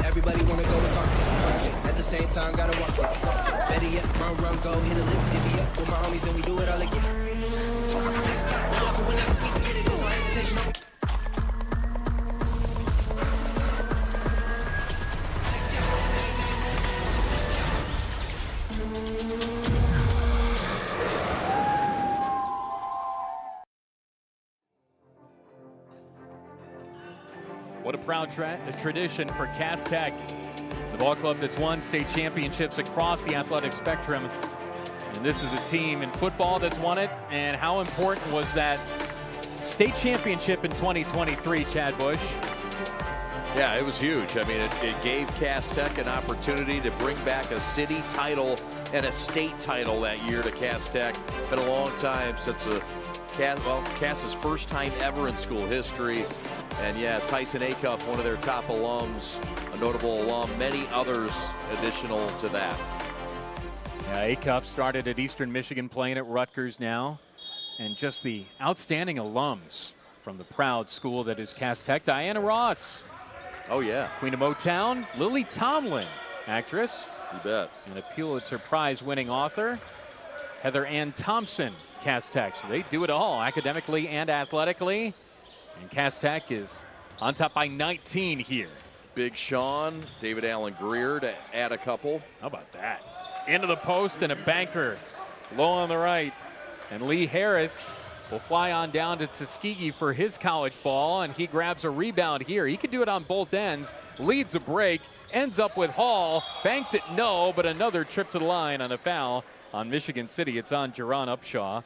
everybody wanna go and talk it. At the same time, gotta walk it. Better yet, run, go, hit a lick, divvy up with my homies, and we do it all again. What a proud tradition for Cass Tech, the ball club that's won state championships across the athletic spectrum. And this is a team in football that's won it. And how important was that state championship in 2023, Chad Bush? Yeah, it was huge. I mean, it gave Cass Tech an opportunity to bring back a city title and a state title that year to Cass Tech. Been a long time since Cass's first time ever in school history. And yeah, Tyson Acuff, one of their top alums, a notable alum, many others additional to that. Yeah, Acuff started at Eastern Michigan, playing at Rutgers now. And just the outstanding alums from the proud school that is Cass Tech. Diana Ross. Oh, yeah. Queen of Motown. Lily Tomlin, actress. You bet. And a Pulitzer Prize-winning author. Heather Ann Thompson, Cass Tech. So they do it all, academically and athletically. And Cass Tech is on top by 19 here. Big Sean, David Allen Greer to add a couple. How about that? Into the post and a banker low on the right. And Lee Harris will fly on down to Tuskegee for his college ball, and he grabs a rebound here. He could do it on both ends, leads a break, ends up with Hall, banked it, no, but another trip to the line on a foul on Michigan City. It's on Jaron Upshaw,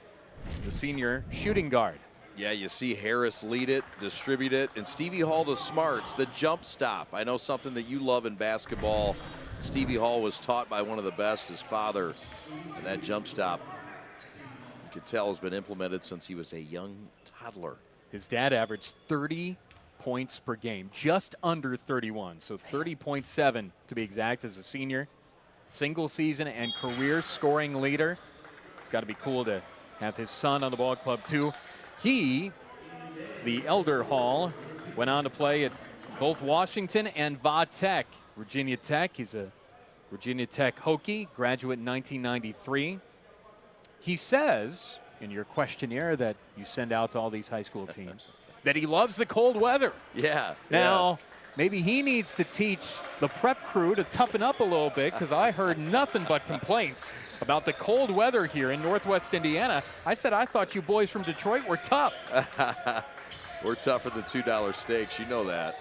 the senior shooting guard. Yeah, you see Harris lead it, distribute it, and Stevie Hall the smarts, the jump stop. I know something that you love in basketball. Stevie Hall was taught by one of the best, his father, and that jump stop, you could tell, has been implemented since he was a young toddler. His dad averaged 30 points per game, just under 31, so 30.7 to be exact as a senior. Single season and career scoring leader. It's got to be cool to have his son on the ball club too. He, the elder Hall, went on to play at both Washington and Va Tech. Virginia Tech, he's a Virginia Tech Hokie, graduate in 1993. He says in your questionnaire that you send out to all these high school teams that he loves the cold weather. Yeah. Now, maybe he needs to teach the prep crew to toughen up a little bit, because I heard nothing but complaints about the cold weather here in Northwest Indiana. I said, I thought you boys from Detroit were tough. We're tougher than $2 steaks. You know that.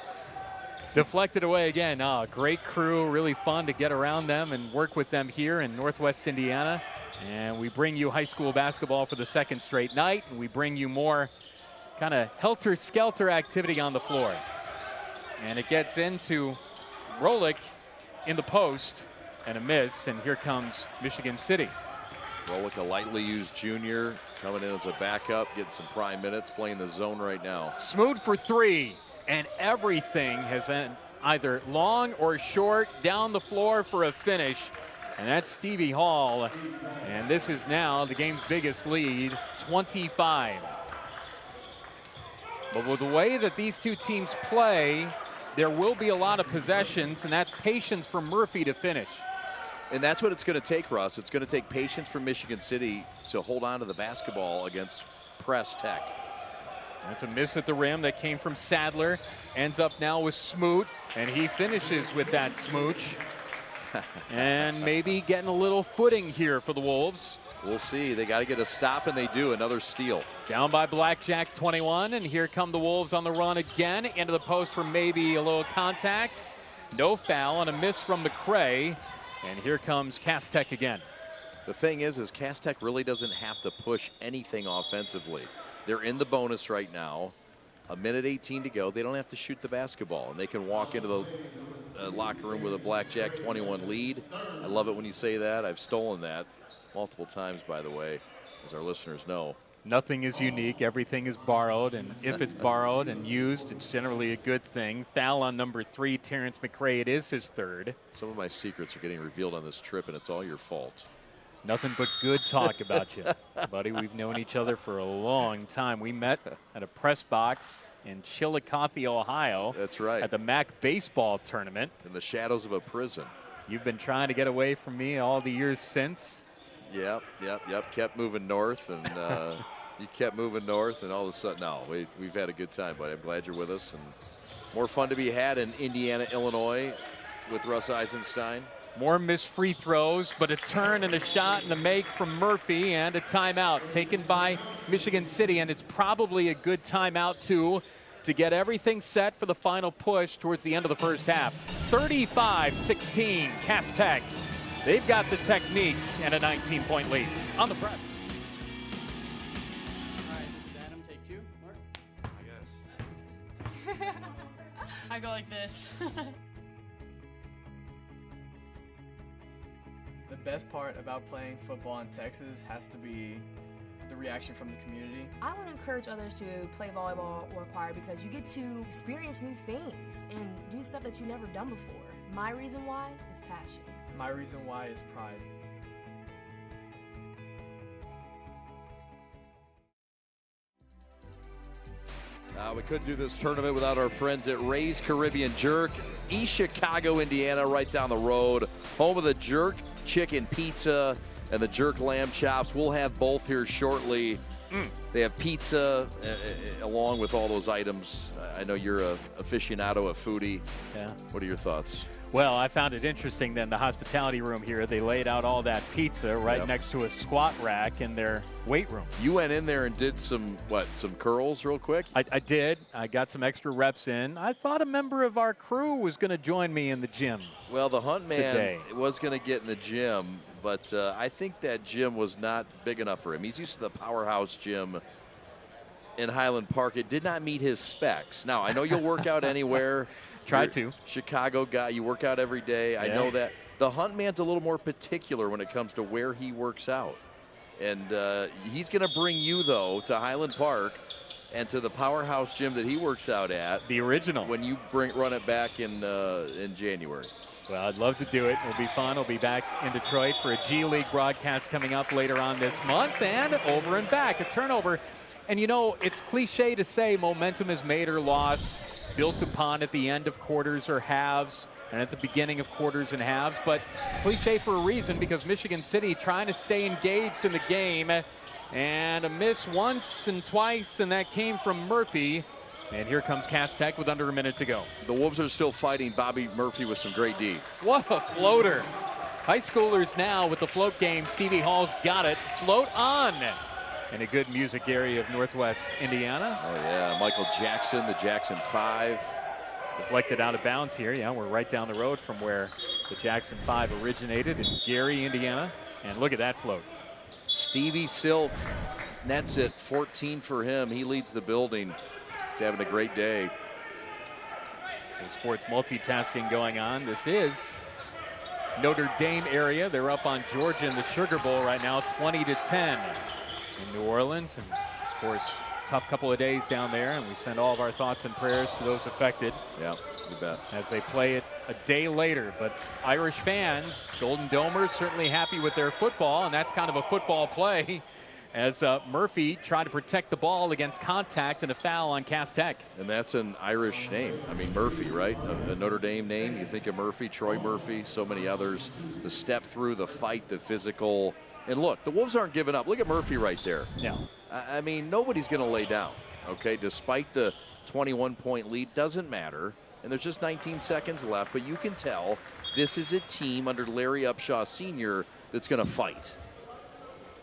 Deflected away again. Oh, great crew. Really fun to get around them and work with them here in Northwest Indiana. And we bring you high school basketball for the second straight night. And we bring you more kind of helter-skelter activity on the floor. And it gets into Rolick in the post and a miss. And here comes Michigan City. Rolick, a lightly used junior, coming in as a backup, getting some prime minutes, playing the zone right now. Smoot for three. And everything has been either long or short down the floor for a finish. And that's Stevie Hall. And this is now the game's biggest lead, 25. But with the way that these two teams play, there will be a lot of possessions, and that's patience for Murphy to finish. And that's what it's going to take, Russ. It's going to take patience from Michigan City to hold on to the basketball against Press Tech. That's a miss at the rim that came from Sadler. Ends up now with Smoot, and he finishes with that smooch. And maybe getting a little footing here for the Wolves. We'll see. They got to get a stop, and they do. Another steal. Down by Blackjack 21, and here come the Wolves on the run again. Into the post for maybe a little contact. No foul, and a miss from McCray. And here comes Cass Tech again. The thing is Cass Tech really doesn't have to push anything offensively. They're in the bonus right now. A minute 18 to go. They don't have to shoot the basketball, and they can walk into the locker room with a Blackjack 21 lead. I love it when you say that. I've stolen that multiple times, by the way, as our listeners know. Nothing is unique. Everything is borrowed, and if it's borrowed and used, it's generally a good thing. Foul on number 3, Terrence McCray. It is his third. Some of my secrets are getting revealed on this trip, and it's all your fault. Nothing but good talk about you, buddy. We've known each other for a long time. We met at a press box in Chillicothe, Ohio. That's right. At the MAC baseball tournament. In the shadows of a prison. You've been trying to get away from me all the years since. Yep. Kept moving north, and you kept moving north, and all of a sudden, no, we've had a good time, buddy. I'm glad you're with us, and more fun to be had in Indiana, Illinois with Russ Eisenstein. More missed free throws, but a turn and a shot and a make from Murphy, and a timeout taken by Michigan City, and it's probably a good timeout too to get everything set for the final push towards the end of the first half. 35-16, Cass Tech. They've got the technique and a 19-point lead on the prep. All right, this is Adam, take 2. Mark? I guess. I go like this. The best part about playing football in Texas has to be the reaction from the community. I want to encourage others to play volleyball or choir because you get to experience new things and do stuff that you've never done before. My reason why is passion. My reason why is pride. We couldn't do this tournament without our friends at Ray's Caribbean Jerk, East Chicago, Indiana, right down the road. Home of the Jerk Chicken Pizza and the Jerk Lamb Chops. We'll have both here shortly. They have pizza along with all those items. I know you're a aficionado, a foodie. Yeah. What are your thoughts? Well, I found it interesting that in the hospitality room here, they laid out all that pizza right next to a squat rack in their weight room. You went in there and did some curls real quick? I did. I got some extra reps in. I thought a member of our crew was going to join me in the gym. Well, the Hunt Man today was going to get in the gym, but I think that gym was not big enough for him. He's used to the powerhouse gym in Highland Park. It did not meet his specs. Now, I know you'll work out anywhere. Try to. Chicago guy, you work out every day. Yeah. I know that. The Hunt Man's a little more particular when it comes to where he works out. And he's going to bring you, though, to Highland Park and to the powerhouse gym that he works out at. The original. When you run it back in January. Well, I'd love to do it. It'll be fun. I'll be back in Detroit for a G League broadcast coming up later on this month. And over and back, a turnover. And, you know, it's cliche to say momentum is made or lost, built upon at the end of quarters or halves and at the beginning of quarters and halves. But cliche for a reason, because Michigan City trying to stay engaged in the game. And a miss once and twice, and that came from Murphy. And here comes Cass Tech with under a minute to go. The Wolves are still fighting Bobby Murphy with some great D. What a floater. High schoolers now with the float game. Stevie Hall's got it. Float on. In a good music area of Northwest Indiana. Oh, yeah. Michael Jackson, the Jackson 5. Deflected out of bounds here. Yeah, we're right down the road from where the Jackson 5 originated in Gary, Indiana. And look at that float. Stevie Silk nets it. 14 for him. He leads the building. He's having a great day. The sports multitasking going on. This is Notre Dame area. They're up on Georgia in the Sugar Bowl right now, 20-10 in New Orleans. And of course, tough couple of days down there, and we send all of our thoughts and prayers to those affected. Yeah, you bet. As they play it a day later. But Irish fans, Golden Domers, certainly happy with their football, and that's kind of a football play as Murphy tried to protect the ball against contact and a foul on Cass Tech. And that's an Irish name. I mean, Murphy, right? A Notre Dame name. You think of Murphy, Troy Murphy, so many others. The step through, the fight, the physical. And look, the Wolves aren't giving up. Look at Murphy right there. Yeah. I mean, nobody's going to lay down, okay? Despite the 21-point lead, doesn't matter. And there's just 19 seconds left, but you can tell this is a team under Larry Upshaw Sr. that's going to fight.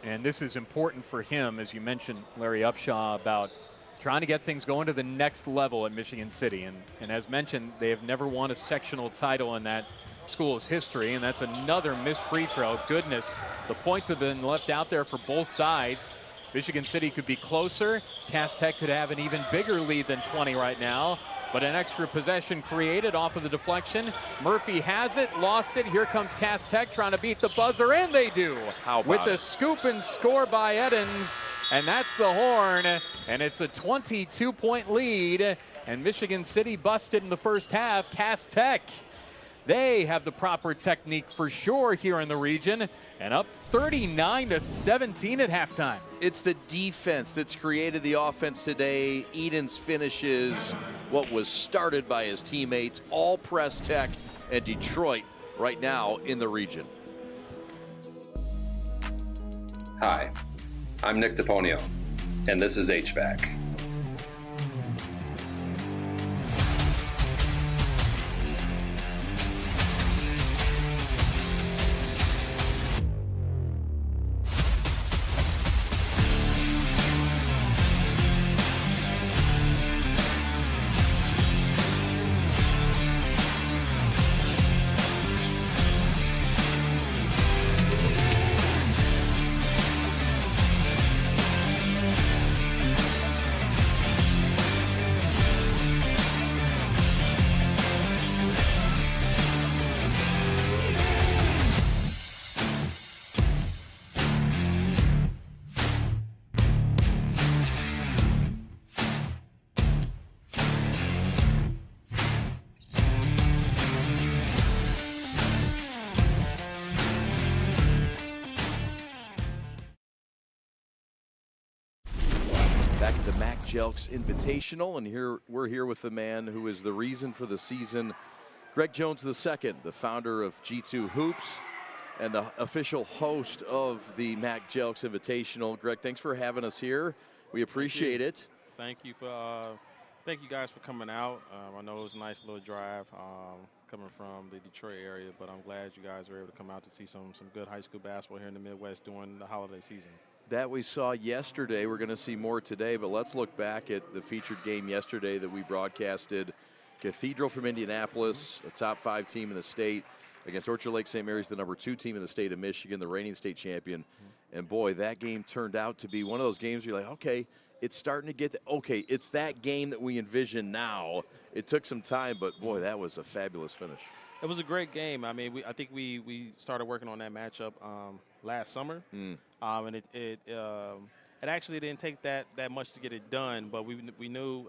And this is important for him, as you mentioned, Larry Upshaw, about trying to get things going to the next level at Michigan City. And as mentioned, they have never won a sectional title in that school's history, and that's another missed free throw. Goodness, the points have been left out there for both sides. Michigan City could be closer. Cass Tech could have an even bigger lead than 20 right now. But an extra possession created off of the deflection. Murphy has it, lost it. Here comes Cass Tech trying to beat the buzzer, and they do. With a scoop and score by Edens, and that's the horn. And it's a 22-point lead, and Michigan City busted in the first half. Cass Tech, they have the proper technique for sure here in the region, and up 39-17 at halftime. It's the defense that's created the offense today. Edens finishes what was started by his teammates. All press Tech and Detroit right now in the region. Hi, I'm Nick DePonio, and this is HVAC. Back at the Mac Jelks Invitational, and we're here with the man who is the reason for the season, Greg Jones II, the founder of G2 Hoops and the official host of the Mac Jelks Invitational. Greg, thanks for having us here. We appreciate it. Thank you guys for coming out. I know it was a nice little drive coming from the Detroit area, but I'm glad you guys were able to come out to see some good high school basketball here in the Midwest during the holiday season. That we saw yesterday. We're going to see more today, but let's look back at the featured game yesterday that we broadcasted. Cathedral from Indianapolis, a top 5 team in the state, against Orchard Lake St. Mary's, the number 2 team in the state of Michigan, the reigning state champion. And boy, that game turned out to be one of those games where you're like, okay, it's starting to get, okay, it's that game that we envision now. It took some time, but boy, that was a fabulous finish. It was a great game. I mean, I think we started working on that matchup last summer, and it actually didn't take that much to get it done. But we knew,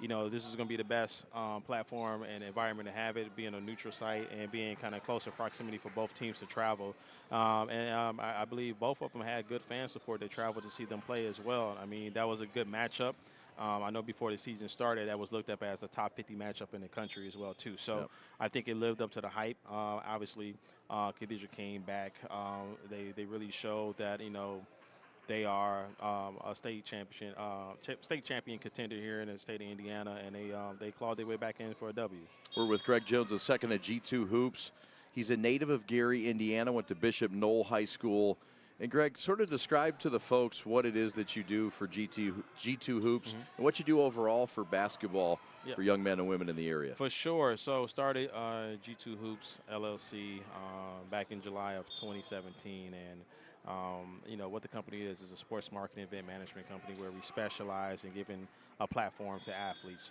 this was going to be the best platform and environment to have it, being a neutral site and being kind of closer proximity for both teams to travel. I believe both of them had good fan support. They traveled to see them play as well. I mean, that was a good matchup. I know before the season started, that was looked up as a top 50 matchup in the country as well, too. So I think it lived up to the hype. Obviously, Khadijah came back. They really showed that, they are a state champion contender here in the state of Indiana, and they clawed their way back in for a W. We're with Greg Jones II at G2 Hoops. He's a native of Gary, Indiana, went to Bishop Knoll High School. And Greg, sort of describe to the folks what it is that you do for G2 Hoops and what you do overall for basketball for young men and women in the area. For sure. So started G2 Hoops LLC back in July of 2017, and what the company is a sports marketing event management company where we specialize in giving a platform to athletes.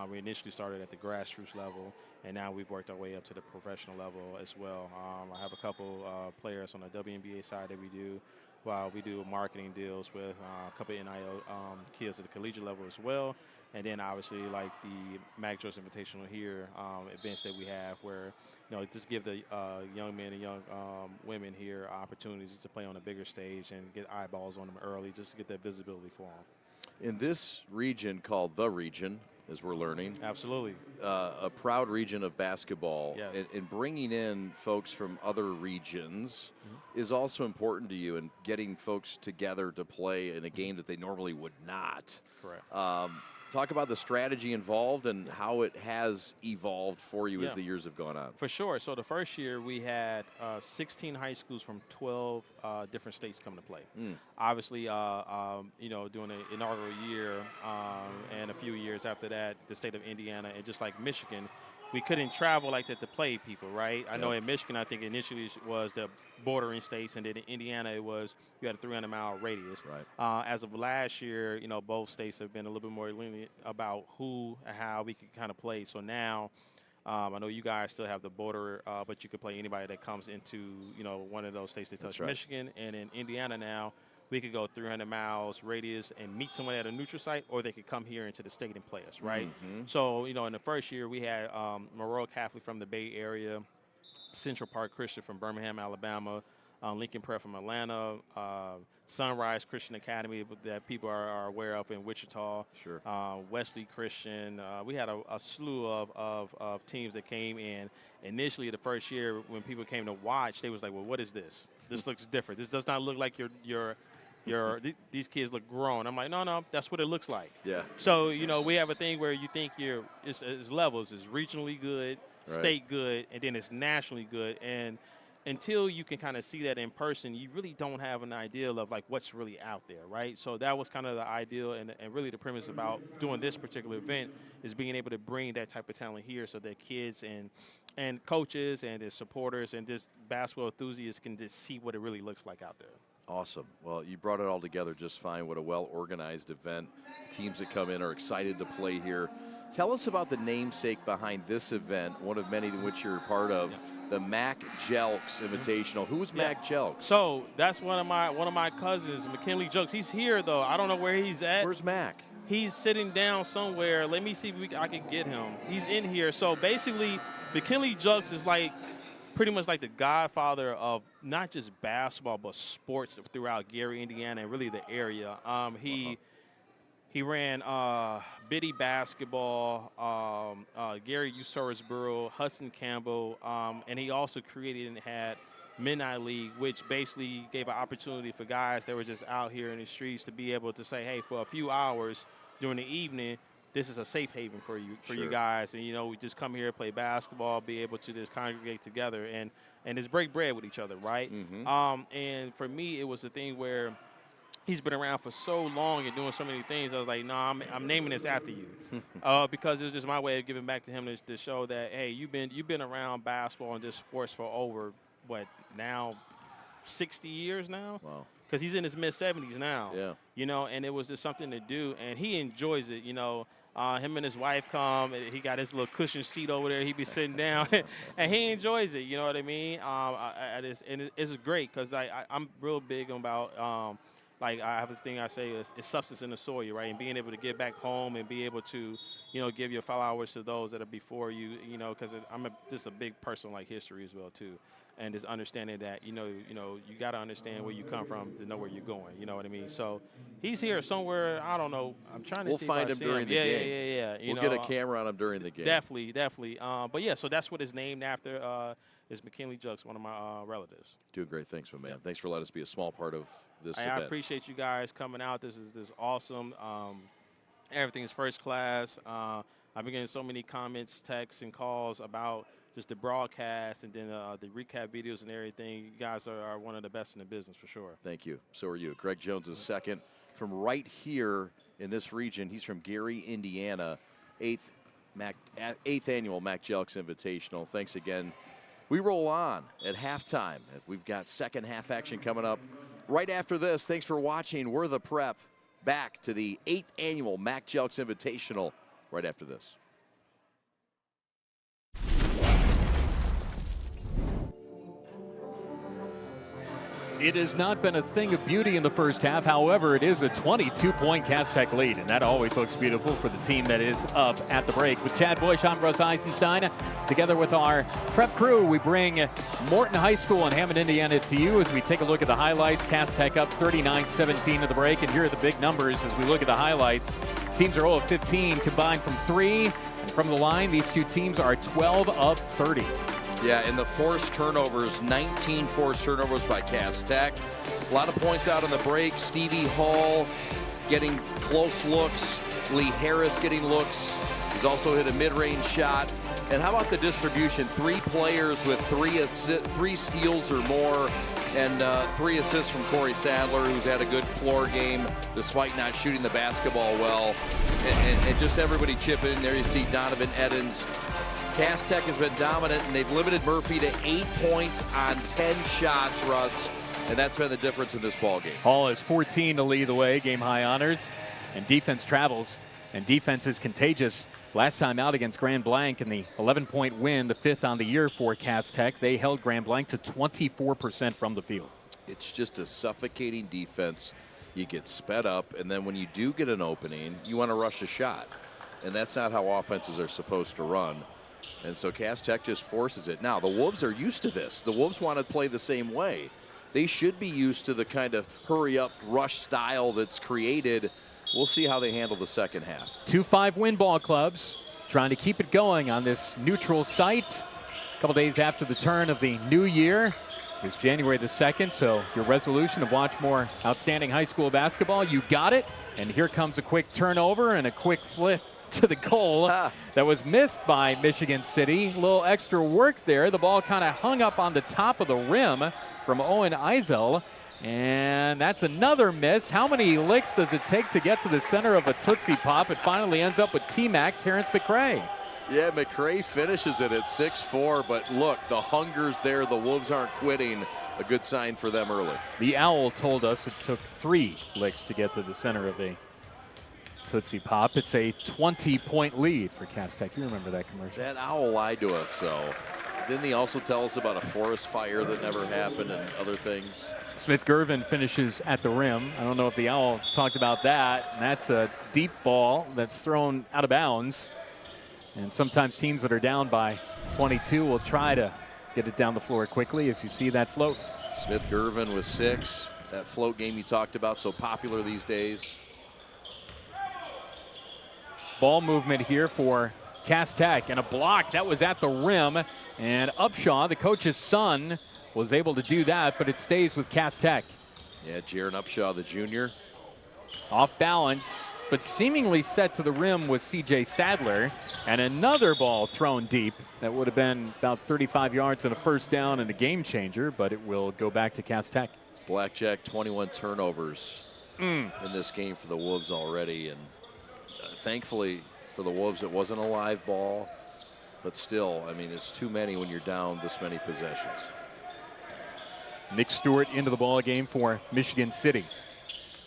We initially started at the grassroots level, and now we've worked our way up to the professional level as well. I have a couple players on the WNBA side that we do. We do marketing deals with a couple of NIL kids at the collegiate level as well. And then obviously like the Mac Jelks Invitational here, events that we have where, just give the young men and young women here opportunities to play on a bigger stage and get eyeballs on them early, just to get that visibility for them. In this region called The Region, as we're learning. Absolutely. A proud region of basketball. Yes. And bringing in folks from other regions is also important to you, and getting folks together to play in a game that they normally would not. Correct. Talk about the strategy involved and how it has evolved for you as the years have gone on. For sure. So the first year we had 16 high schools from 12 different states come to play. Obviously, during the inaugural year and a few years after that, the state of Indiana, and just like Michigan, we couldn't travel like that to play people, right? I know in Michigan, I think initially was the bordering states, and then in Indiana, you had a 300-mile radius. Right. As of last year, both states have been a little bit more lenient about who and how we could kind of play. So now, I know you guys still have the border, but you could play anybody that comes into, one of those states that touch Michigan. And in Indiana now, we could go 300 miles radius and meet someone at a neutral site, or they could come here into the state and play us, right? So, in the first year, we had Memorial Catholic from the Bay Area, Central Park Christian from Birmingham, Alabama, Lincoln Prep from Atlanta, Sunrise Christian Academy that people are aware of in Wichita, Wesley Christian. We had a slew of teams that came in. Initially, the first year, when people came to watch, they was like, well, what is this? This looks different. This does not look like these kids look grown. I'm like, no, that's what it looks like. Yeah. So, we have a thing where you think it's levels. It's regionally good, state good, and then it's nationally good. And until you can kind of see that in person, you really don't have an idea of like what's really out there, right? So that was kind of the ideal and really the premise about doing this particular event is being able to bring that type of talent here so that kids and coaches and their supporters and just basketball enthusiasts can just see what it really looks like out there. Awesome. Well, you brought it all together just fine. What a well-organized event. Teams that come in are excited to play here. Tell us about the namesake behind this event, one of many in which you're a part of, the Mac Jelks Invitational. Who's Mac Jelks? So that's one of my cousins, McKinley Jelks. He's here, though. I don't know where he's at. Where's Mac? He's sitting down somewhere. Let me see if I can get him. He's in here. So basically, McKinley Jelks is like pretty much like the godfather of not just basketball, but sports throughout Gary, Indiana, and really the area. He ran Biddy basketball, Gary Usorisboro, Hudson Campbell, and he also created and had Midnight League, which basically gave an opportunity for guys that were just out here in the streets to be able to say, hey, for a few hours during the evening, this is a safe haven for you, you guys. And, you know, we just come here, play basketball, be able to just congregate together and just break bread with each other, right? And for me, it was a thing where he's been around for so long and doing so many things. I was like, no, I'm naming this after you, because it was just my way of giving back to him to show that, hey, you've been around basketball and just sports for over what now 60 years now. Wow. Because he's in his mid-70s now. Yeah. You know, and it was just something to do, and he enjoys it. You know, him and his wife come, and he got his little cushion seat over there. He be sitting down, and he enjoys it. You know what I mean? And it's great because I'm real big about. Like I have this thing I say is substance in the soil, right? And being able to get back home and be able to, you know, give your flowers to those that are before you, you know, because I'm just a big person like history as well too, and just understanding that, you know, you got to understand where you come from to know where you're going. You know what I mean? So he's here somewhere. I don't know. I'm trying to. We'll see find if him I see during the game. Yeah. We'll get a camera on him during the game. Definitely. But yeah, so that's what it's named after. Is McKinley Jukes, one of my relatives. Doing great things, my man. Yeah. Thanks for letting us be a small part of this event. I appreciate you guys coming out. This is awesome. Everything is first class. I've been getting so many comments, texts, and calls about just the broadcast and then the recap videos and everything. You guys are one of the best in the business for sure. Thank you. So are you. Greg Jones is second from right here in this region. He's from Gary, Indiana. Eighth annual Mac Jelks Invitational. Thanks again. We roll on at halftime. We've got second half action coming up right after this. Thanks for watching. We're the Prep. Back to the 8th annual Mac Jelks Invitational right after this. It has not been a thing of beauty in the first half. However, it is a 22-point Cass Tech lead, and that always looks beautiful for the team that is up at the break. With Chad Bush, I'm Russ Eisenstein. Together with our prep crew, we bring Morton High School in Hammond, Indiana to you as we take a look at the highlights. Cass Tech up 39-17 at the break, and here are the big numbers as we look at the highlights. Teams are 0 of 15 combined from 3, and from the line, these two teams are 12 of 30. Yeah, and the forced turnovers, 19 forced turnovers by Cass Tech. A lot of points out on the break. Stevie Hall getting close looks. Lee Harris getting looks. He's also hit a mid-range shot. And how about the distribution? 3 players with 3 steals or more, and 3 assists from Corey Sadler, who's had a good floor game despite not shooting the basketball well. And just everybody chipping in there. You see Donovan Edens. Cass Tech has been dominant, and they've limited Murphy to 8 points on 10 shots, Russ, and that's been the difference in this ballgame. Hall is 14 to lead the way, game-high honors, and defense travels, and defense is contagious. Last time out against Grand Blanc in the 11-point win, the 5th on the year for Cass Tech, they held Grand Blanc to 24% from the field. It's just a suffocating defense. You get sped up, and then when you do get an opening, you want to rush a shot, and that's not how offenses are supposed to run. And so Cass Tech just forces it. Now, the Wolves are used to this. The Wolves want to play the same way. They should be used to the kind of hurry-up, rush style that's created. We'll see how they handle the second half. 2-5 win ball clubs trying to keep it going on this neutral site. A couple days after the turn of the new year. It's January the 2nd, so your resolution to watch more outstanding high school basketball, you got it. And here comes a quick turnover and a quick flip to the goal that was missed by Michigan City. A little extra work there. The ball kind of hung up on the top of the rim from Owen Eisel. And that's another miss. How many licks does it take to get to the center of a Tootsie Pop? It finally ends up with T-Mac, Terrence McRae. Yeah, McRae finishes it at 6'4", but look, the hunger's there. The Wolves aren't quitting. A good sign for them early. The Owl told us it took 3 licks to get to the center of a Tootsie Pop. It's a 20-point lead for Cass Tech. You remember that commercial? That Owl lied to us, so didn't he also tell us about a forest fire that never happened and other things? Smith Gervin finishes at the rim. I don't know if the Owl talked about that. And that's a deep ball that's thrown out of bounds. And sometimes teams that are down by 22 will try to get it down the floor quickly as you see that float. Smith Gervin with 6. That float game you talked about, so popular these days. ball movement here for Cass Tech, and a block that was at the rim, and Upshaw, the coach's son, was able to do that, but it stays with Cass Tech. Yeah, Jaron Upshaw, the junior. Off balance, but seemingly set to the rim with C.J. Sadler, and another ball thrown deep. That would have been about 35 yards and a first down and a game changer, but it will go back to Cass Tech. Blackjack, 21 turnovers in this game for the Wolves already, and thankfully for the Wolves, it wasn't a live ball, but still, I mean, it's too many when you're down this many possessions. Nick Stewart into the ball game for Michigan City.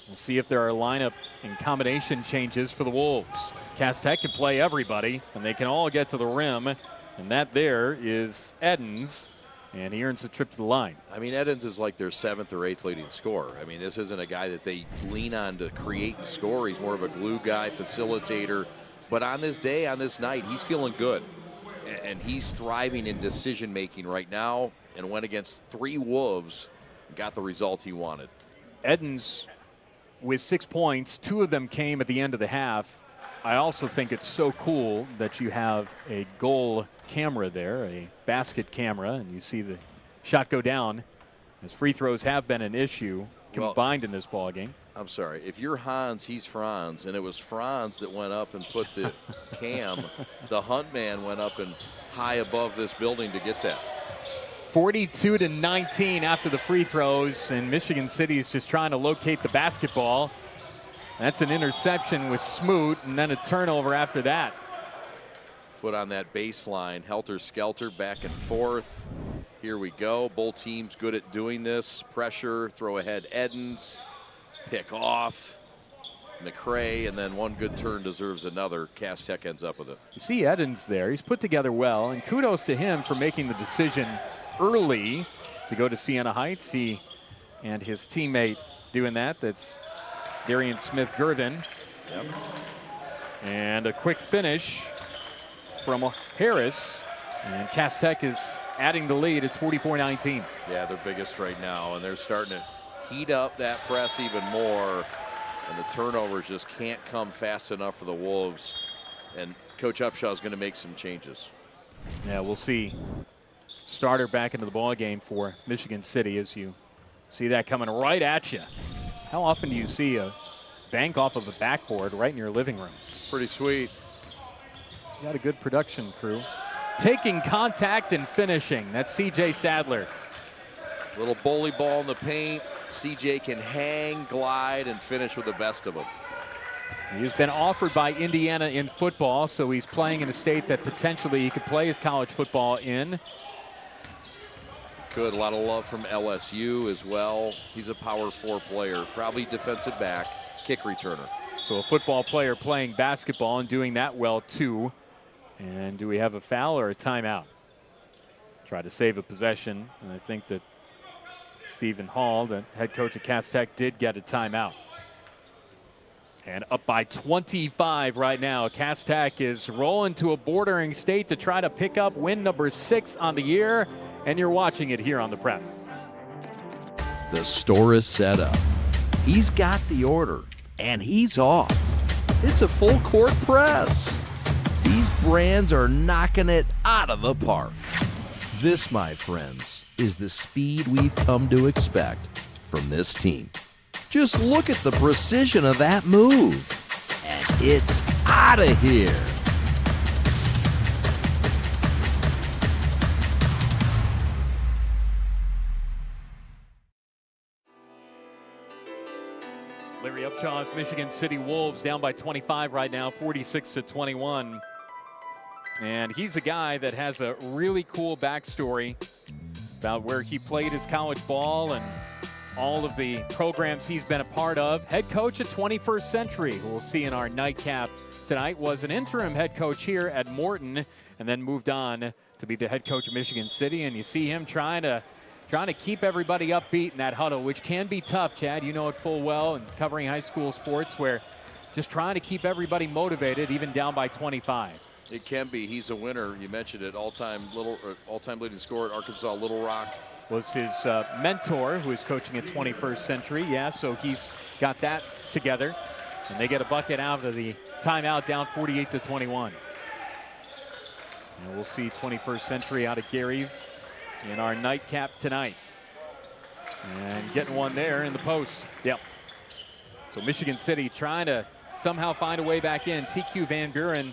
We'll see if there are lineup and combination changes for the Wolves. Cass Tech can play everybody, and they can all get to the rim, and that there is Edens, and he earns a trip to the line. I mean, Edens is like their 7th or 8th leading scorer. I mean, this isn't a guy that they lean on to create and score. He's more of a glue guy, facilitator. But on this day, on this night, he's feeling good. And he's thriving in decision-making right now, and went against 3 Wolves and got the result he wanted. Edens with 6 points, 2 of them came at the end of the half. I also think it's so cool that you have a goal camera there, a basket camera, and you see the shot go down, as free throws have been an issue combined in this ball game. I'm sorry. If you're Hans, he's Franz, and it was Franz that went up and put the cam. The Hunt man went up and high above this building to get that. 42-19 after the free throws, and Michigan City is just trying to locate the basketball. That's an interception with Smoot, and then a turnover after that. Foot on that baseline, helter-skelter, back and forth. Here we go. Both teams good at doing this. Pressure, throw ahead Edens, pick off McCray, and then one good turn deserves another. Cass Tech ends up with it. You see Edens there. He's put together well, and kudos to him for making the decision early to go to Siena Heights. He and his teammate doing that. That's Darian Smith-Gervin. Yep. And a quick finish from Harris. And Cass Tech is adding the lead. It's 44-19. Yeah, they're biggest right now, and they're starting to heat up that press even more. And the turnovers just can't come fast enough for the Wolves. And Coach Upshaw is going to make some changes. Yeah, we'll see. Starter back into the ball game for Michigan City as you see that coming right at you. How often do you see a bank off of a backboard right in your living room? Pretty sweet. You got a good production crew. Taking contact and finishing. That's C.J. Sadler. Little bully ball in the paint. C.J. can hang, glide, and finish with the best of them. He's been offered by Indiana in football, so he's playing in a state that potentially he could play his college football in. Could. A lot of love from LSU as well. He's a power 4 player, probably defensive back, kick returner. So a football player playing basketball and doing that well too. And do we have a foul or a timeout? Try to save a possession, and I think that Stephen Hall, the head coach of Cass Tech, did get a timeout. And up by 25 right now. Cass Tech is rolling to a bordering state to try to pick up win number 6 on the year. And you're watching it here on the Prep. The store is set up. He's got the order, and he's off. It's a full court press. These brands are knocking it out of the park. This, my friends, is the speed we've come to expect from this team. Just look at the precision of that move. And it's out of here. Larry Upshaw's Michigan City Wolves down by 25 right now, 46-21. And he's a guy that has a really cool backstory about where he played his college ball and all of the programs he's been a part of. Head coach at 21st Century, who we'll see in our nightcap tonight, was an interim head coach here at Morton and then moved on to be the head coach of Michigan City. And you see him trying to keep everybody upbeat in that huddle, which can be tough, Chad. You know it full well, and covering high school sports, where just trying to keep everybody motivated, even down by 25. It can be. He's a winner. You mentioned it. All-time leading scorer at Arkansas Little Rock. Was his mentor, who is coaching at 21st Century. Yeah, so he's got that together. And they get a bucket out of the timeout, down 48-21. And we'll see 21st Century out of Gary in our nightcap tonight. And getting one there in the post. Yep. So Michigan City trying to somehow find a way back in. TQ Van Buren.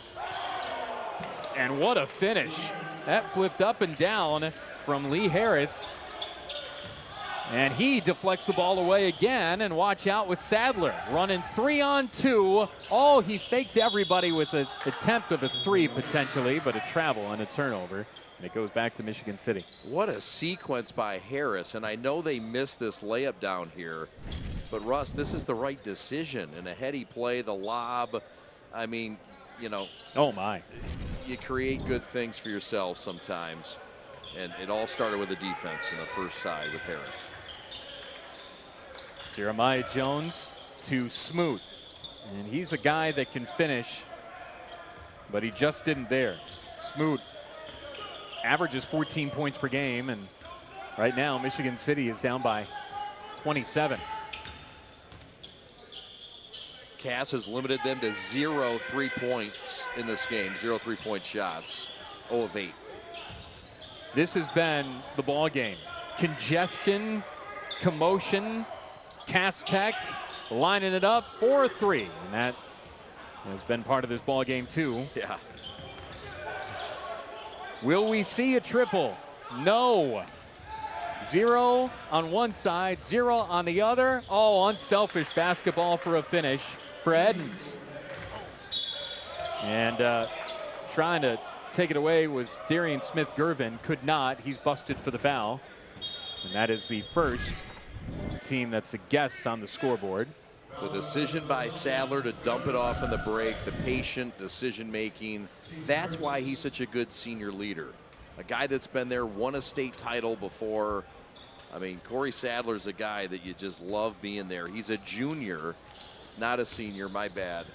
And what a finish. That flipped up and down from Lee Harris. And he deflects the ball away again, and watch out with Sadler. Running 3-on-2. Oh, he faked everybody with an attempt of a 3 potentially, but a travel and a turnover. And it goes back to Michigan City. What a sequence by Harris. And I know they missed this layup down here, but Russ, this is the right decision. And a heady play, the lob. I mean, you know. Oh, my. You create good things for yourself sometimes. And it all started with the defense in the first side with Harris. Jeremiah Jones to Smoot. And he's a guy that can finish, but he just didn't there. Smoot averages 14 points per game, and right now Michigan City is down by 27. Cass has limited them to 0 3-points in this game, 0 3-point shots, 0 of 8. This has been the ball game. Congestion, commotion, Cass Tech lining it up for 3, and that has been part of this ball game too. Yeah. Will we see a triple? No. 0 on one side, 0 on the other. Oh, unselfish basketball for a finish for Edens. And trying to take it away was Darian Smith-Gervin. Could not. He's busted for the foul. And that is the first team that's a guest on the scoreboard. The decision by Sadler to dump it off in the break, the patient decision making, that's why he's such a good senior leader. A guy that's been there, won a state title before. I mean, Corey Sadler's a guy that you just love being there. He's a junior, not a senior, my bad,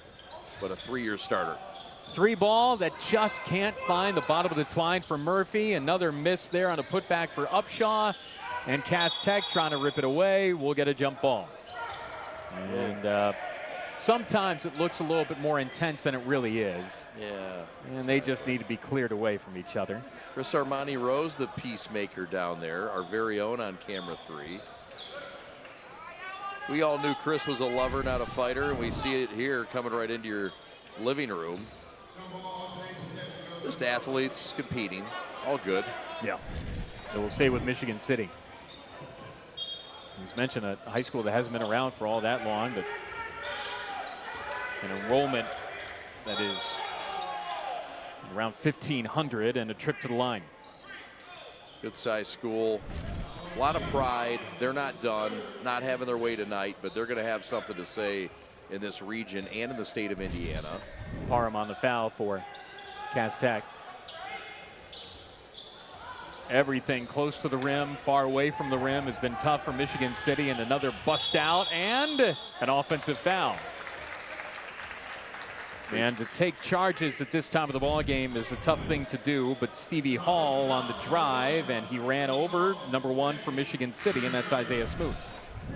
but a 3-year starter. 3 ball that just can't find the bottom of the twine for Murphy. Another miss there on a putback for Upshaw. And Cass Tech trying to rip it away. We'll get a jump ball. And sometimes it looks a little bit more intense than it really is. Yeah. And they just need to be cleared away from each other. Chris Armani Rose, the peacemaker down there, our very own on camera 3. We all knew Chris was a lover, not a fighter, and we see it here coming right into your living room. Just athletes competing, all good. Yeah. So we'll stay with Michigan City. He's mentioned a high school that hasn't been around for all that long, but an enrollment that is around 1,500 and a trip to the line. Good sized school, a lot of pride. They're not done, not having their way tonight, but they're going to have something to say in this region and in the state of Indiana. Parham on the foul for Cass Tech. Everything close to the rim, far away from the rim has been tough for Michigan City, and another bust out and an offensive foul. And to take charges at this time of the ball game is a tough thing to do, but Stevie Hall on the drive, and he ran over number 1 for Michigan City, and that's Isaiah Smoot.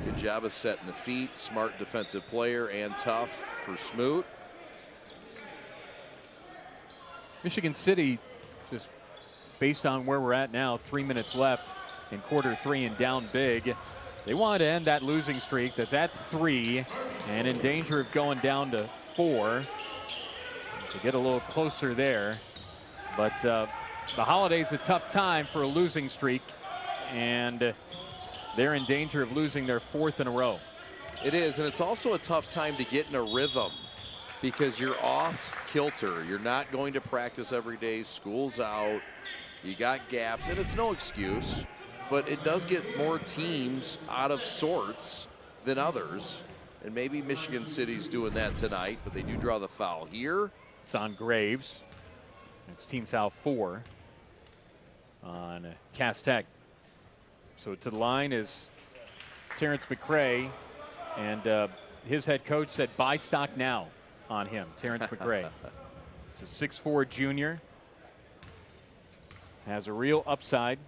Good job of setting the feet, smart defensive player and tough for Smoot. Michigan City, just based on where we're at now, 3 minutes left in quarter 3 and down big. They want to end that losing streak that's at 3 and in danger of going down to 4. To get a little closer there. But the holiday's a tough time for a losing streak, and they're in danger of losing their 4th in a row. It is, and it's also a tough time to get in a rhythm because you're off kilter. You're not going to practice every day. School's out. You got gaps, and it's no excuse, but it does get more teams out of sorts than others. And maybe Michigan City's doing that tonight, but they do draw the foul here. It's on Graves. It's team foul 4 on Cass Tech. So to the line is Terrence McRae, and his head coach said buy stock now on him, Terrence McRae. It's a 6'4" junior. Has a real upside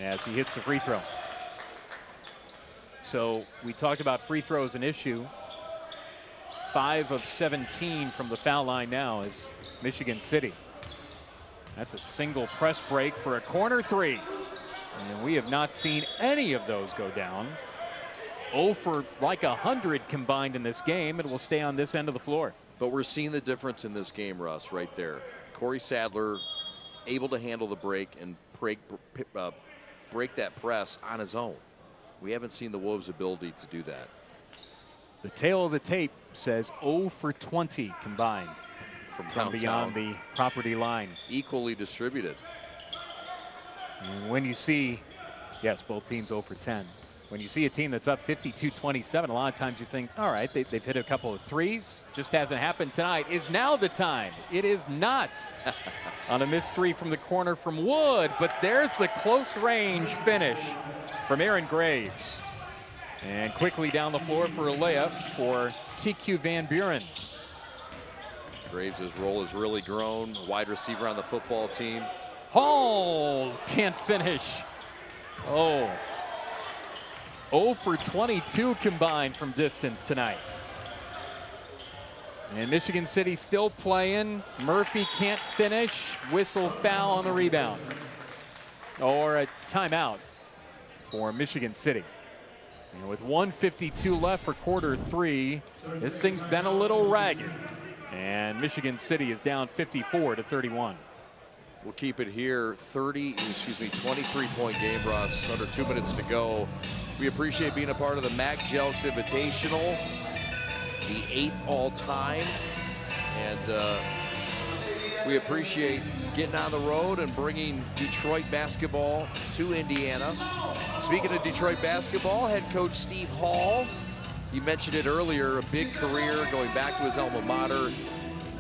as he hits the free throw. So we talked about free throws an issue. 5 of 17 from the foul line now is Michigan City. That's a single press break for a corner 3. And we have not seen any of those go down. 0 for like 100 combined in this game. It will stay on this end of the floor. But we're seeing the difference in this game, Russ, right there. Corey Sadler able to handle the break and break that press on his own. We haven't seen the Wolves' ability to do that. The tail of the tape says 0 for 20 combined from beyond the property line. Equally distributed. And when you see, yes, both teams 0 for 10. When you see a team that's up 52-27, a lot of times you think, all right, they've hit a couple of threes. Just hasn't happened tonight. Is now the time? It is not. On a missed 3 from the corner from Wood, but there's the close range finish from Aaron Graves. And quickly down the floor for a layup for TQ Van Buren. Graves' role has really grown. Wide receiver on the football team. Hall can't finish. Oh. 0 for 22 combined from distance tonight. And Michigan City still playing. Murphy can't finish. Whistle foul on the rebound. Or a timeout for Michigan City. And with 1:52 left for quarter 3, this thing's been a little ragged. And Michigan City is down 54-31. We'll keep it here. 23-point game, Russ. Under 2 minutes to go. We appreciate being a part of the Mac Jelks Invitational, the 8th all-time. And we appreciate getting on the road and bringing Detroit basketball to Indiana. Speaking of Detroit basketball, head coach Steve Hall, you mentioned it earlier, a big career going back to his alma mater.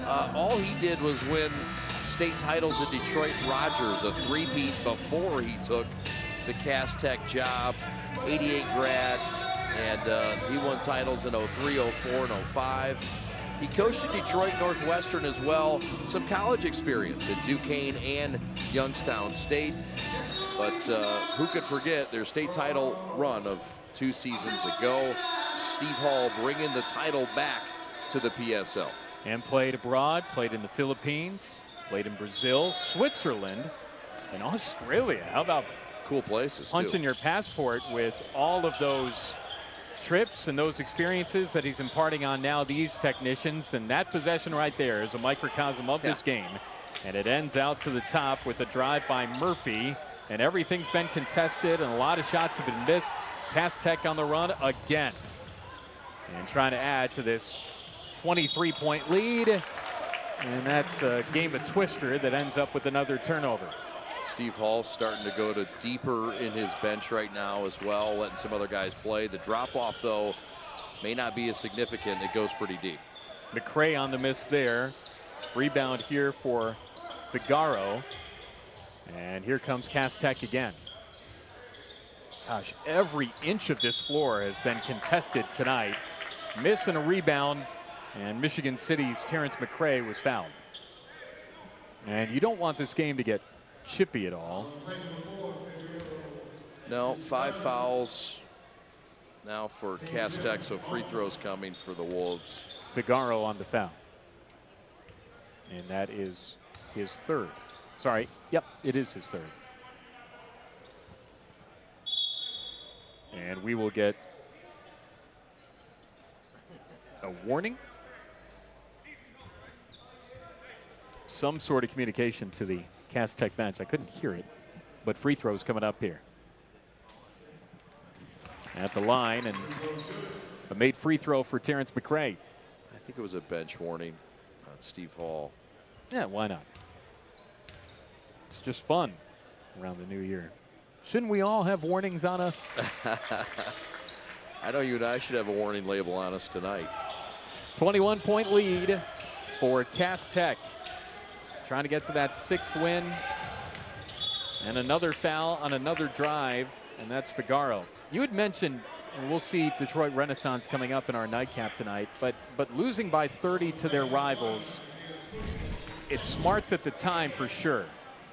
All he did was win state titles at Detroit Rogers, a 3-peat before he took the Cass Tech job. 88 grad, and he won titles in 03, 04, and 05. He coached at Detroit Northwestern as well. Some college experience at Duquesne and Youngstown State. But who could forget their state title run of 2 seasons ago? Steve Hall bringing the title back to the PSL. And played abroad, played in the Philippines, played in Brazil, Switzerland, and Australia. How about cool places, punching too. your passport with all of those trips and those experiences that he's imparting on now these technicians. And that possession right there is a microcosm of this game. And it ends out to the top with a drive by Murphy. And everything's been contested and a lot of shots have been missed. Cass Tech on the run again. And trying to add to this 23-point lead. And that's a game of twister that ends up with another turnover. Steve Hall starting to go to deeper in his bench right now as well, letting some other guys play. The drop-off, though, may not be as significant. It goes pretty deep. McCray on the miss there. Rebound here for Figaro. And here comes Cass Tech again. Gosh, every inch of this floor has been contested tonight. Miss and a rebound, and Michigan City's Terrence McCray was fouled. And you don't want this game to get chippy at all. No, 5 fouls now for Cass Tech, so free throws coming for the Wolves. Figaro on the foul. And that is his 3rd. Sorry, yep, it is his 3rd. And we will get a warning. Some sort of communication to the Cass Tech bench. I couldn't hear it, but free throws coming up here. At the line, and a made free throw for Terrence McCray. I think it was a bench warning on Steve Hall. Yeah, why not? It's just fun around the new year. Shouldn't we all have warnings on us? I know you and I should have a warning label on us tonight. 21-point lead for Cass Tech. Trying to get to that 6th win. And another foul on another drive, and that's Figaro. You had mentioned, and we'll see Detroit Renaissance coming up in our nightcap tonight, but losing by 30 to their rivals, it smarts at the time for sure.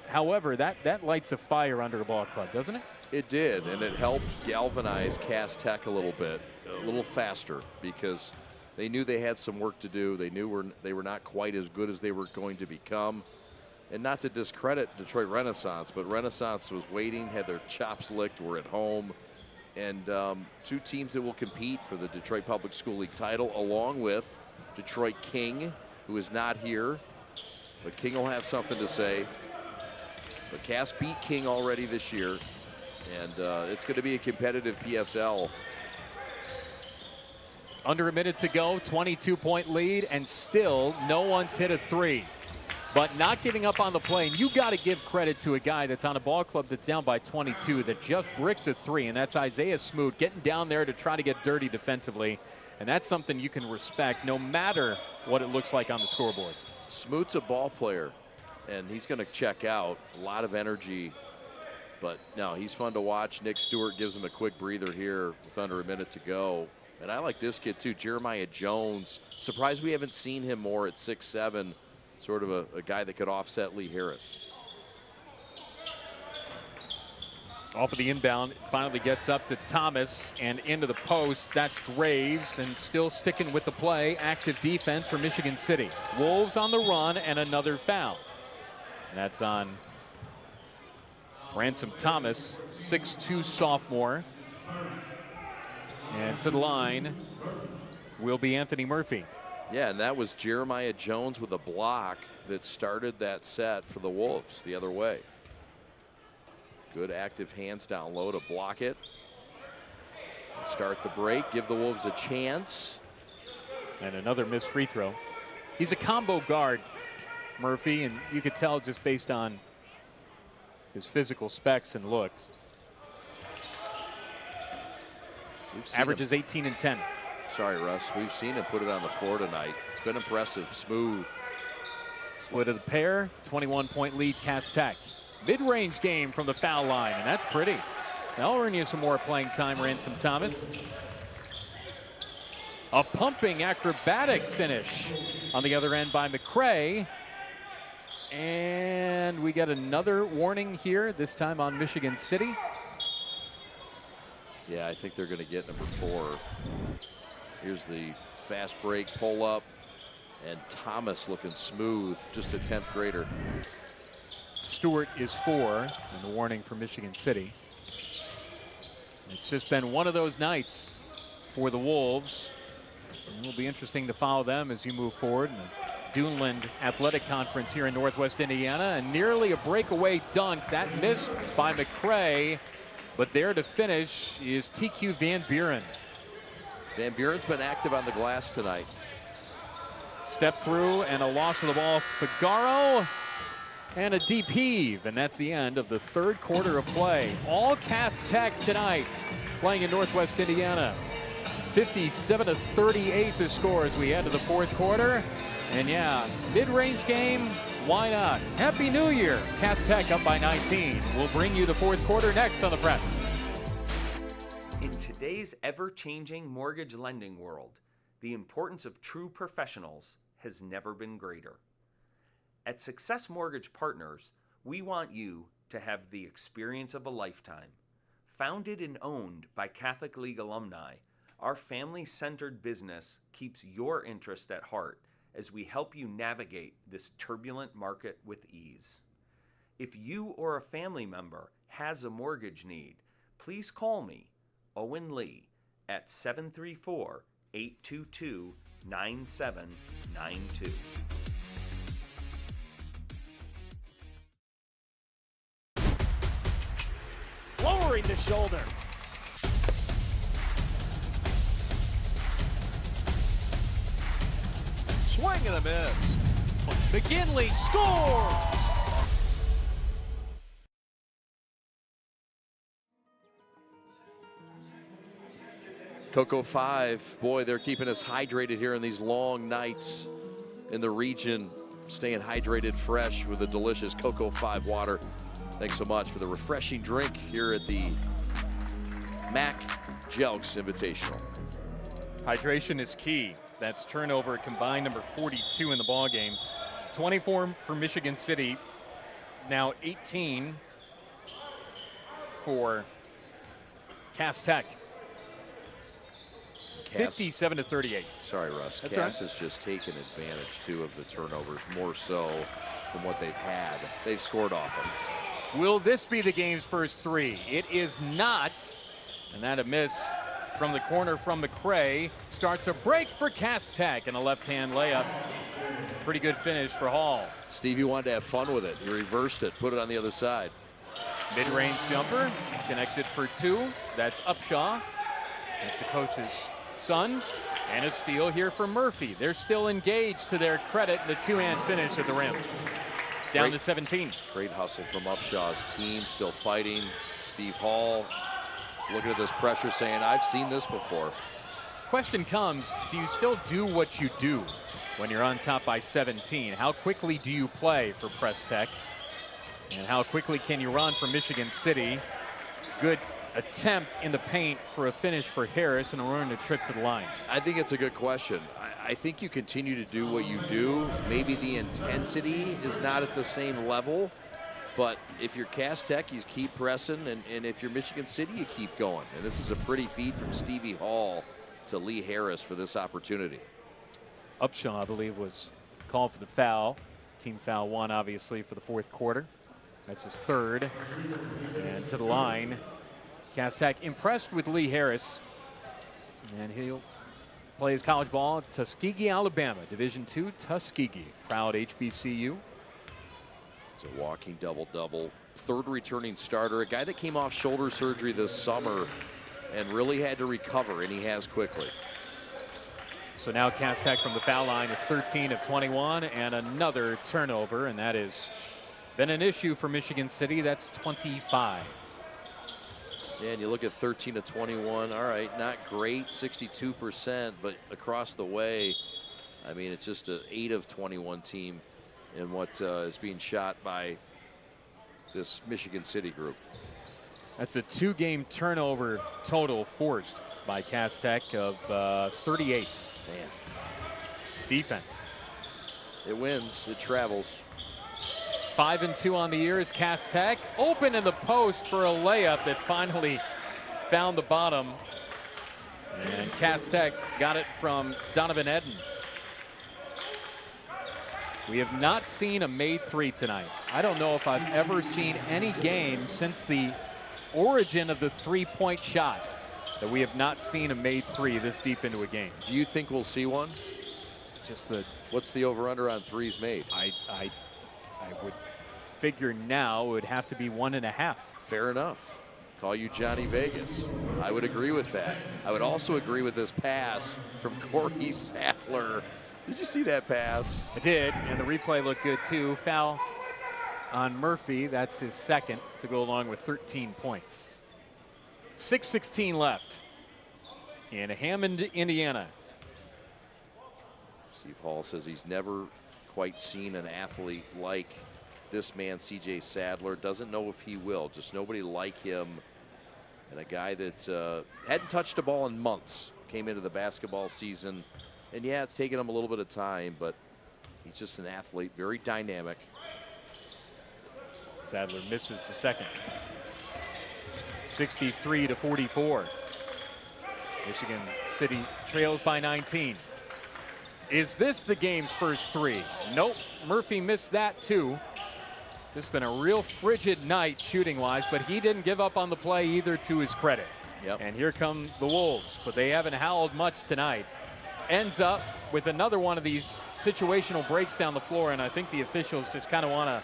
However, that lights a fire under a ball club, doesn't it? It did, and it helped galvanize Cass Tech a little bit, a little faster, because they knew they had some work to do. They knew they were not quite as good as they were going to become. And not to discredit Detroit Renaissance, but Renaissance was waiting, had their chops licked, were at home. And two teams that will compete for the Detroit Public School League title, along with Detroit King, who is not here. But King will have something to say. But Cass beat King already this year. And it's going to be a competitive PSL. Under a minute to go, 22-point lead, and still no one's hit a three. But not giving up on the play. And you got to give credit to a guy that's on a ball club that's down by 22 that just bricked a three, and that's Isaiah Smoot getting down there to try to get dirty defensively. And that's something you can respect no matter what it looks like on the scoreboard. Smoot's a ball player, and he's going to check out. A lot of energy. But no, he's fun to watch. Nick Stewart gives him a quick breather here with under a minute to go. And I like this kid too, Jeremiah Jones. Surprised we haven't seen him more at 6'7". Sort of a guy that could offset Lee Harris. Off of the inbound, finally gets up to Thomas and into the post. That's Graves, and still sticking with the play. Active defense for Michigan City. Wolves on the run, and another foul. And that's on Ransom Thomas, 6'2" sophomore. And to the line will be Anthony Murphy. Yeah, and that was Jeremiah Jones with a block that started that set for the Wolves the other way. Good active hands down low to block it. And start the break, give the Wolves a chance. And another missed free throw. He's a combo guard, Murphy, and you could tell just based on his physical specs and looks. Averages 18 and 10. Sorry, Russ. We've seen him put it on the floor tonight. It's been impressive, smooth. Split of the pair, 21-point lead, Cass Tech. Mid-range game from the foul line, and that's pretty. That'll earn you some more playing time, Ransom Thomas. A pumping acrobatic finish on the other end by McCray. And we get another warning here, this time on Michigan City. Yeah, I think they're going to get number 4. Here's the fast break, pull up, and Thomas looking smooth, just a 10th grader. Stewart is 4, and the warning for Michigan City. It's just been one of those nights for the Wolves. And it'll be interesting to follow them as you move forward in the Duneland Athletic Conference here in Northwest Indiana. And nearly a breakaway dunk, that missed by McCray, but there to finish is TQ Van Buren. Van Buren's been active on the glass tonight. Step through and a loss of the ball. Figaro and a deep heave, and that's the end of the third quarter of play. All Cass Tech tonight playing in Northwest Indiana. 57-38 the score as we head to the fourth quarter. And yeah, mid-range game, why not? Happy New Year. Cass Tech up by 19. We'll bring you the fourth quarter next on the Prep. In today's ever-changing mortgage lending world, the importance of true professionals has never been greater. At Success Mortgage Partners, we want you to have the experience of a lifetime. Founded and owned by Catholic League alumni, our family-centered business keeps your interest at heart as we help you navigate this turbulent market with ease. If you or a family member has a mortgage need, please call me, Owen Lee, at 734-822-9792. Lowering the shoulder. Swing and a miss. McKinley scores! Cocoa 5, boy, they're keeping us hydrated here in these long nights in the region. Staying hydrated, fresh with the delicious Cocoa 5 water. Thanks so much for the refreshing drink here at the Mac Jelks Invitational. Hydration is key. That's turnover combined number 42 in the ball game. 24 for Michigan City. Now 18 for Cass Tech. 57-38. Sorry, Russ. That's Cass right. has just taken advantage, too, of the turnovers, more so from what they've had. They've scored off them. Will this be the game's first three? It is not. And that a miss from the corner from McCray. Starts a break for Cass Tech and a left-hand layup. Pretty good finish for Hall. Stevie wanted to have fun with it. He reversed it, put it on the other side. Mid-range jumper, connected for two. That's Upshaw. That's the coach's son. And a steal here for Murphy. They're still engaged, to their credit, the two-hand finish at the rim. It's down to 17. Great hustle from Upshaw's team, still fighting. Steve Hall is looking at this pressure saying, I've seen this before. Question comes, do you still do what you do when you're on top by 17? How quickly do you play for Press Tech? And how quickly can you run for Michigan City? Good attempt in the paint for a finish for Harris and a run to trip to the line. I think it's a good question. I think you continue to do what you do. Maybe the intensity is not at the same level, but if you're Cass Tech, you keep pressing, and if you're Michigan City, you keep going. And this is a pretty feed from Stevie Hall to Lee Harris for this opportunity. Upshaw, I believe, was called for the foul. Team foul one, obviously, for the fourth quarter. That's his third. And to the line. Cass Tech impressed with Lee Harris. And he'll play his college ball at Tuskegee, Alabama. Division II, Tuskegee. Proud HBCU. It's a walking double-double. Third returning starter. A guy that came off shoulder surgery this summer and really had to recover, and he has quickly. So now Cass Tech from the foul line is 13 of 21, and another turnover, and that has been an issue for Michigan City. That's 25. Yeah, and you look at 13 to 21. All right, not great, 62%, but across the way, I mean, it's just an 8 of 21 team in what is being shot by this Michigan City group. That's a two-game turnover total forced by Cass Tech of 38. Man. Defense. It wins, it travels. 5-2 on the year is Cass Tech. Open in the post for a layup that finally found the bottom. And Cass Tech got it from Donovan Edens. We have not seen a made three tonight. I don't know if I've ever seen any game since the origin of the three-point shot that we have not seen a made three this deep into a game. Do you think we'll see one? Just the. What's the over/under on threes made? I would figure now it would have to be 1.5. Fair enough. Call you Johnny Vegas. I would agree with that. I would also agree with this pass from Corey Sadler. Did you see that pass? I did, and the replay looked good too. Foul on Murphy. That's his second to go along with 13 points. 6:16 left in Hammond, Indiana. Steve Hall says he's never quite seen an athlete like this man, C.J. Sadler. Doesn't know if he will. Just nobody like him. And a guy that hadn't touched a ball in months. Came into the basketball season. And yeah, it's taken him a little bit of time, but he's just an athlete, very dynamic. Sadler misses the second. 63-44. Michigan City trails by 19. Is this the game's first three? Nope. Murphy missed that too. Just been a real frigid night shooting-wise, but he didn't give up on the play either, to his credit. Yep. And here come the Wolves, but they haven't howled much tonight. Ends up with another one of these situational breaks down the floor, and I think the officials just kind of want to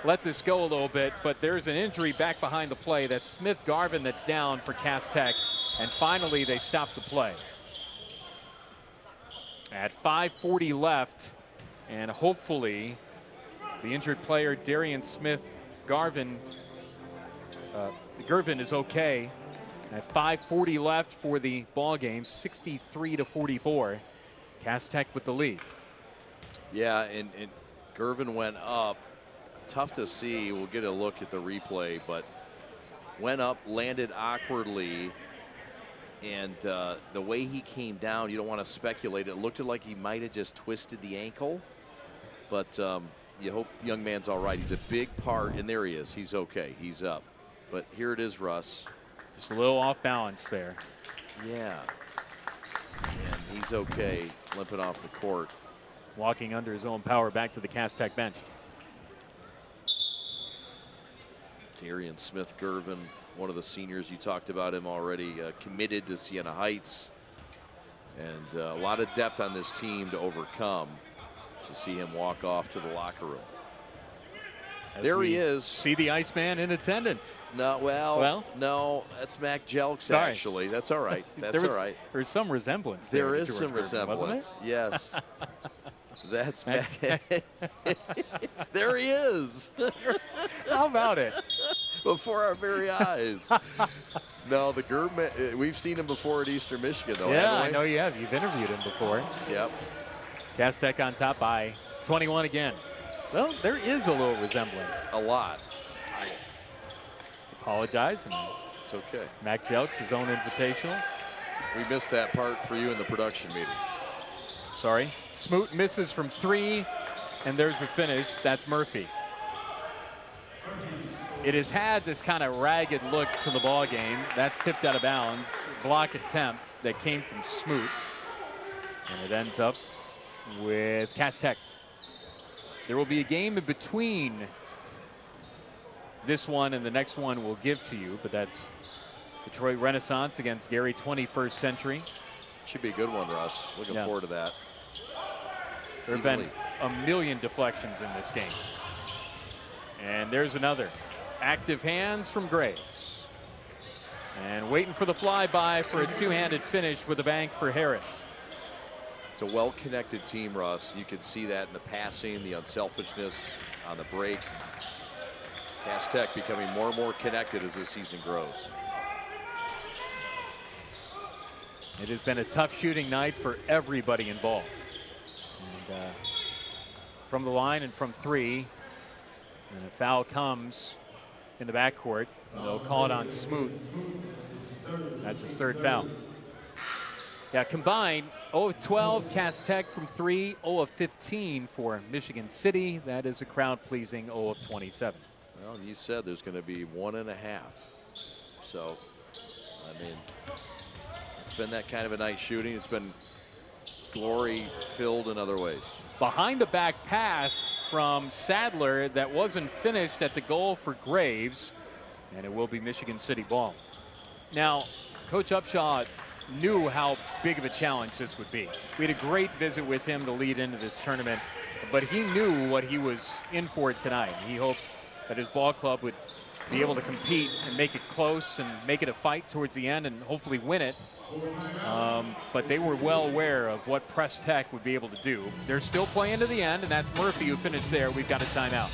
let this go a little bit, but there's an injury back behind the play. That's Smith Garvin that's down for Cass Tech, and finally they stop the play. At 5:40 left, and hopefully the injured player Darian Smith Garvin is okay. At 5:40 left for the ball game, 63-44. Cass Tech with the lead. Yeah, and Gervin went up. Tough to see. We'll get a look at the replay, but went up, landed awkwardly, and the way he came down, you don't want to speculate. It looked like he might have just twisted the ankle, but you hope young man's all right. He's a big part, and there he is. He's okay. He's up. But here it is, Russ. Just a little off balance there. Yeah. And he's okay limping off the court. Walking under his own power back to the Cass Tech bench. Tyrion Smith-Gervin, one of the seniors, you talked about him already, committed to Siena Heights. And a lot of depth on this team to overcome. To see him walk off to the locker room. As there he is. See the Iceman in attendance. No, well, no, that's Mac Jelks, actually. That's all right. That's all right. There's some resemblance there is some resemblance. Yes. That's Mac. There he is. How about it? Before our very eyes. No, the Gerb, we've seen him before at Eastern Michigan, though. Yeah, I know you have. You've interviewed him before. Yep. Cass Tech on top by 21 again. Well, there is a little resemblance. A lot. I apologize. And it's okay. Mac Jelks, his own invitational. We missed that part for you in the production meeting. Sorry. Smoot misses from 3, and there's a finish. That's Murphy. It has had this kind of ragged look to the ball game. That's tipped out of bounds. Block attempt that came from Smoot. And it ends up with Cass Tech. There will be a game in between this one and the next one we'll give to you, but that's Detroit Renaissance against Gary 21st Century. Should be a good one, Russ. Looking forward to that. There have been a million deflections in this game. And there's another. Active hands from Graves. And waiting for the flyby for a two-handed finish with a bank for Harris. It's a well-connected team, Russ. You can see that in the passing, the unselfishness on the break. Cass Tech becoming more and more connected as this season grows. It has been a tough shooting night for everybody involved. And from the line and from 3, and a foul comes in the backcourt. And they'll call it on Smoot. That's his 3rd foul. Yeah, combined 0 of 12, Cass Tech from 3, 0 of 15 for Michigan City. That is a crowd-pleasing 0 of 27. Well, you said there's going to be 1.5. So, I mean, it's been that kind of a night shooting. It's been glory-filled in other ways. Behind the back pass from Sadler that wasn't finished at the goal for Graves, and it will be Michigan City ball. Now, Coach Upshaw knew how big of a challenge this would be. We had a great visit with him to lead into this tournament, but he knew what he was in for tonight. He hoped that his ball club would be able to compete and make it close and make it a fight towards the end and hopefully win it. But they were well aware of what Press Tech would be able to do. They're still playing to the end, and that's Murphy who finished there. We've got a timeout.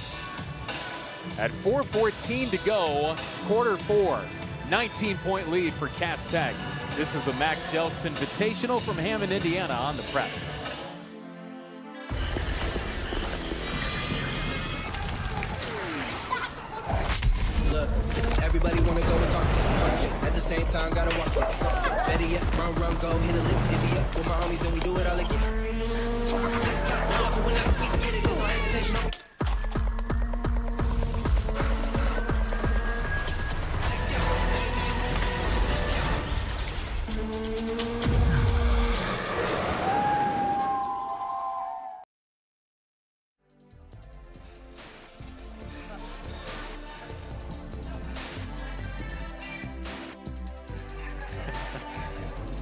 At 4:14 to go, quarter 4, 19-point lead for Cass Tech. This is a Mac Jelks Invitational from Hammond, Indiana on the Prep. Look, everybody wanna go and talk. At the same time, gotta walk it. Better yet, run, go, hit a lick, divvy up with my homies, and we do it all again. Whenever we get it, there's no hesitation.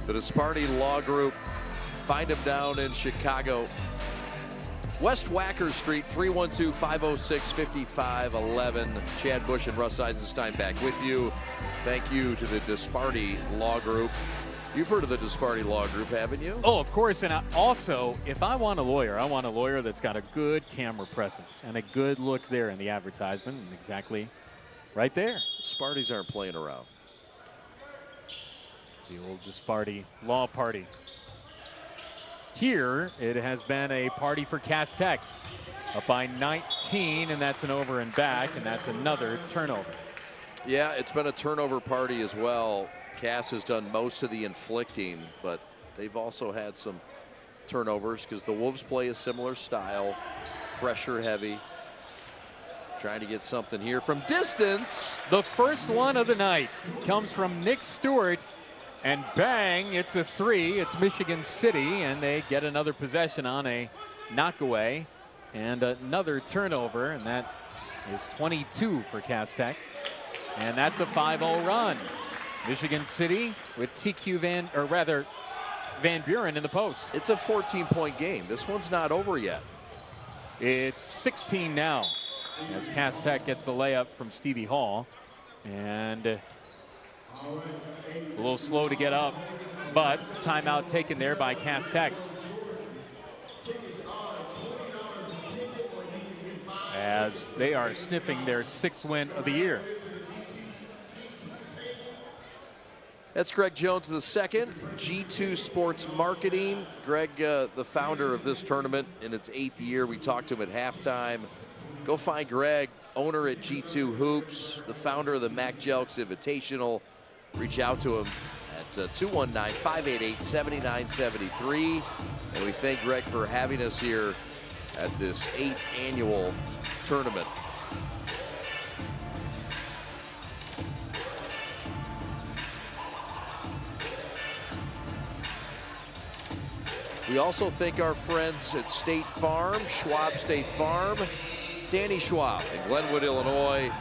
The Disparty Law Group. Find them down in Chicago. West Wacker Street, 312-506-5511. Chad Bush and Russ Eisenstein back with you. Thank you to the Disparty Law Group. You've heard of the Disparty Law Group, haven't you? Oh, of course. And also, if I want a lawyer, I want a lawyer that's got a good camera presence and a good look there in the advertisement. And exactly right there. Sparties aren't playing around. The old Disparty Law Party. Here, it has been a party for Cass Tech. Up by 19, and that's an over and back, and that's another turnover. Yeah, it's been a turnover party as well. Cass has done most of the inflicting, but they've also had some turnovers because the Wolves play a similar style, pressure heavy. trying to get something here from distance. The first one of the night comes from Nick Stewart, and bang, it's a three. It's Michigan City, and they get another possession on a knockaway and another turnover, and that is 22 for Cass Tech. And that's a 5-0 run. Michigan City with Van Buren in the post. It's a 14-point game. This one's not over yet. It's 16 now as Cass Tech gets the layup from Stevie Hall. And a little slow to get up, but timeout taken there by Cass Tech. As they are sniffing their 6th win of the year. That's Greg Jones II, G2 Sports Marketing. Greg, the founder of this tournament in its 8th year. We talked to him at halftime. Go find Greg, owner at G2 Hoops, the founder of the Mac Jelks Invitational. Reach out to him at 219-588-7973. And we thank Greg for having us here at this 8th annual tournament. We also thank our friends at State Farm, Schwab State Farm, Danny Schwab in Glenwood, Illinois.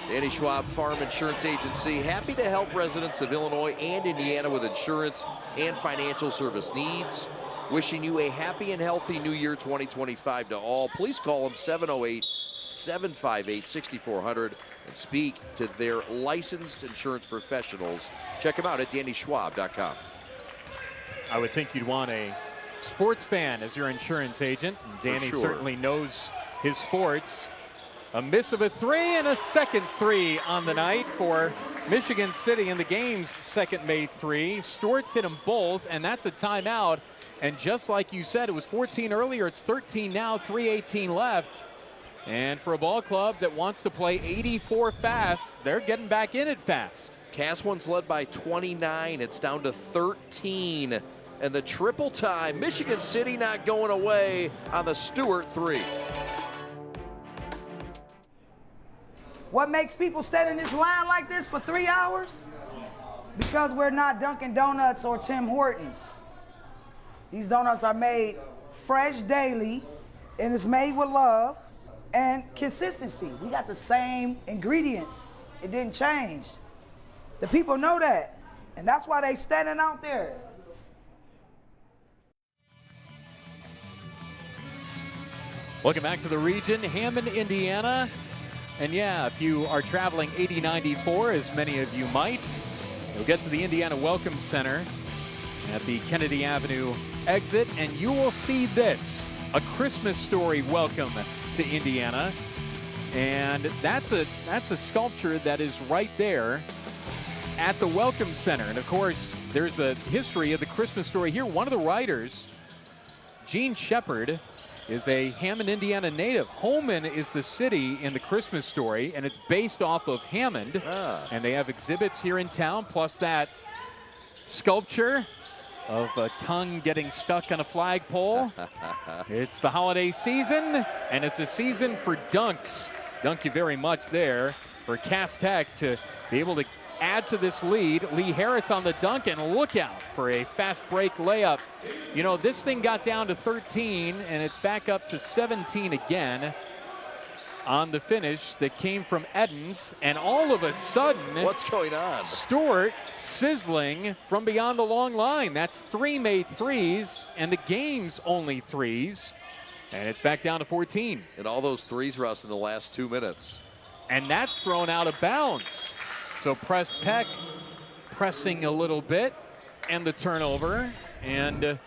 Danny Schwab Farm Insurance Agency, happy to help residents of Illinois and Indiana with insurance and financial service needs. Wishing you a happy and healthy New Year 2025 to all. Please call them 708-758-6400 and speak to their licensed insurance professionals. Check them out at DannySchwab.com. I would think you'd want a sports fan as your insurance agent. Danny certainly knows his sports. A miss of a three and a second three on the night for Michigan City in the game's second made three. Stewart's hit them both, and that's a timeout. And just like you said, it was 14 earlier, it's 13 now, 3:18 left. And for a ball club that wants to play 84 fast, they're getting back in it fast. Cass one's led by 29. It's down to 13. And the triple time, Michigan City not going away on the Stewart three. What makes people stand in this line like this for 3 hours? Because we're not Dunkin' Donuts or Tim Hortons. These donuts are made fresh daily, and it's made with love and consistency. We got the same ingredients. It didn't change. The people know that, and that's why they standing out there. Welcome back to the region, Hammond, Indiana. And yeah, if you are traveling 8094, as many of you might, you'll get to the Indiana Welcome Center at the Kennedy Avenue exit, and you will see this, a Christmas Story welcome to Indiana. And that's a sculpture that is right there at the Welcome Center. And of course, there's a history of the Christmas Story here. One of the writers, Gene Shepard, is a Hammond, Indiana native. Holman is the city in the Christmas Story, and it's based off of Hammond. And they have exhibits here in town, plus that sculpture of a tongue getting stuck on a flagpole. It's the holiday season, and it's a season for dunks. Thank you very much there for Cass Tech to be able to add to this lead. Lee Harris on the dunk, and look out for a fast break layup. You know, this thing got down to 13, and it's back up to 17 again on the finish that came from Edens. And all of a sudden, what's going on? Stewart sizzling from beyond the long line. That's 3 made threes, and the game's only threes. And it's back down to 14. And all those threes, Russ, in the last 2 minutes. And that's thrown out of bounds. So Press Tech pressing a little bit, and the turnover. And, you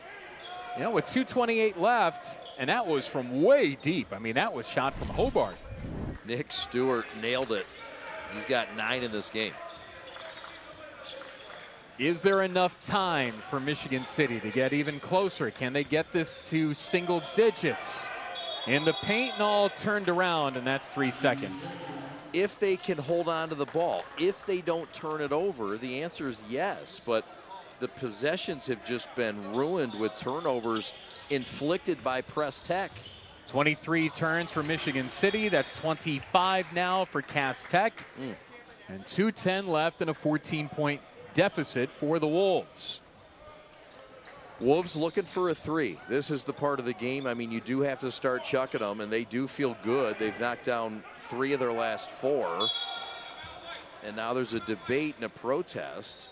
know, with 2:28 left, and that was from way deep. I mean, that was shot from Hobart. Nick Stewart nailed it. He's got 9 in this game. Is there enough time for Michigan City to get even closer? Can they get this to single digits? In the paint and all turned around, and that's 3 seconds. If they can hold on to the ball, if they don't turn it over, the answer is yes. But the possessions have just been ruined with turnovers inflicted by Press Tech. 23 turns for Michigan City. That's 25 now for Cass Tech. And 2:10 left and a 14-point deficit for the Wolves. Wolves looking for a 3. This is the part of the game. I mean, you do have to start chucking them, and they do feel good. They've knocked down 3 of their last 4. And now there's a debate and a protest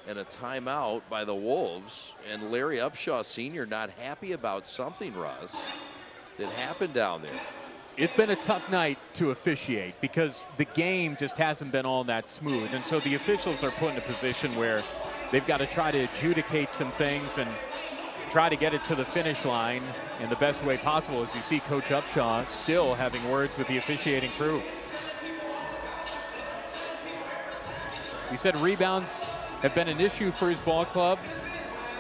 and a timeout by the Wolves. And Larry Upshaw Sr. not happy about something, Russ, that happened down there. It's been a tough night to officiate because the game just hasn't been all that smooth. And so the officials are put in a position where they've got to try to adjudicate some things and try to get it to the finish line in the best way possible, as you see Coach Upshaw still having words with the officiating crew. He said rebounds have been an issue for his ball club.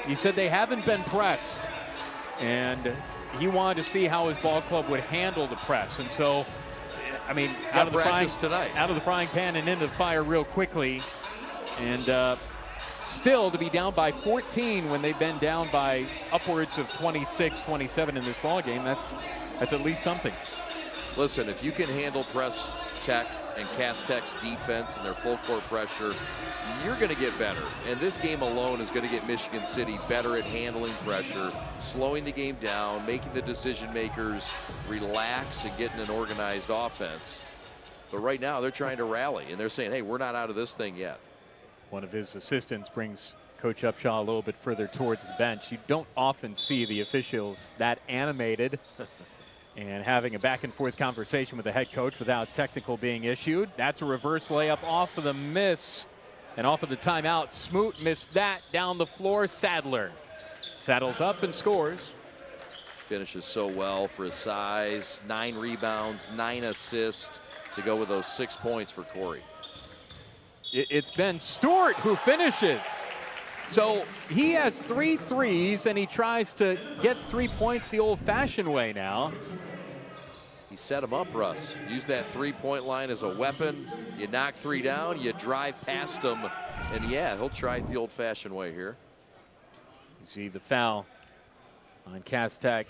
He said they haven't been pressed, and he wanted to see how his ball club would handle the press. And so, I mean, out of the frying pan and into the fire real quickly. And still to be down by 14 when they've been down by upwards of 26, 27 in this ball game, that's at least something. Listen, if you can handle press Tech and Cass Tech's defense and their full court pressure, you're going to get better. And this game alone is going to get Michigan City better at handling pressure, slowing the game down, making the decision makers relax and getting an organized offense. But right now they're trying to rally, and they're saying, hey, we're not out of this thing yet. One of his assistants brings Coach Upshaw a little bit further towards the bench. You don't often see the officials that animated and having a back and forth conversation with the head coach without technical being issued. That's a reverse layup off of the miss and off of the timeout. Smoot missed that down the floor. Sadler saddles up and scores. Finishes so well for his size. 9 rebounds, 9 assists to go with those 6 points for Corey. It's Ben Stewart who finishes. So he has 3 threes, and he tries to get 3 points the old-fashioned way now. He set him up, Russ. Use that 3-point line as a weapon. You knock 3 down, you drive past him, and yeah, he'll try it the old-fashioned way here. You see the foul on Cass Tech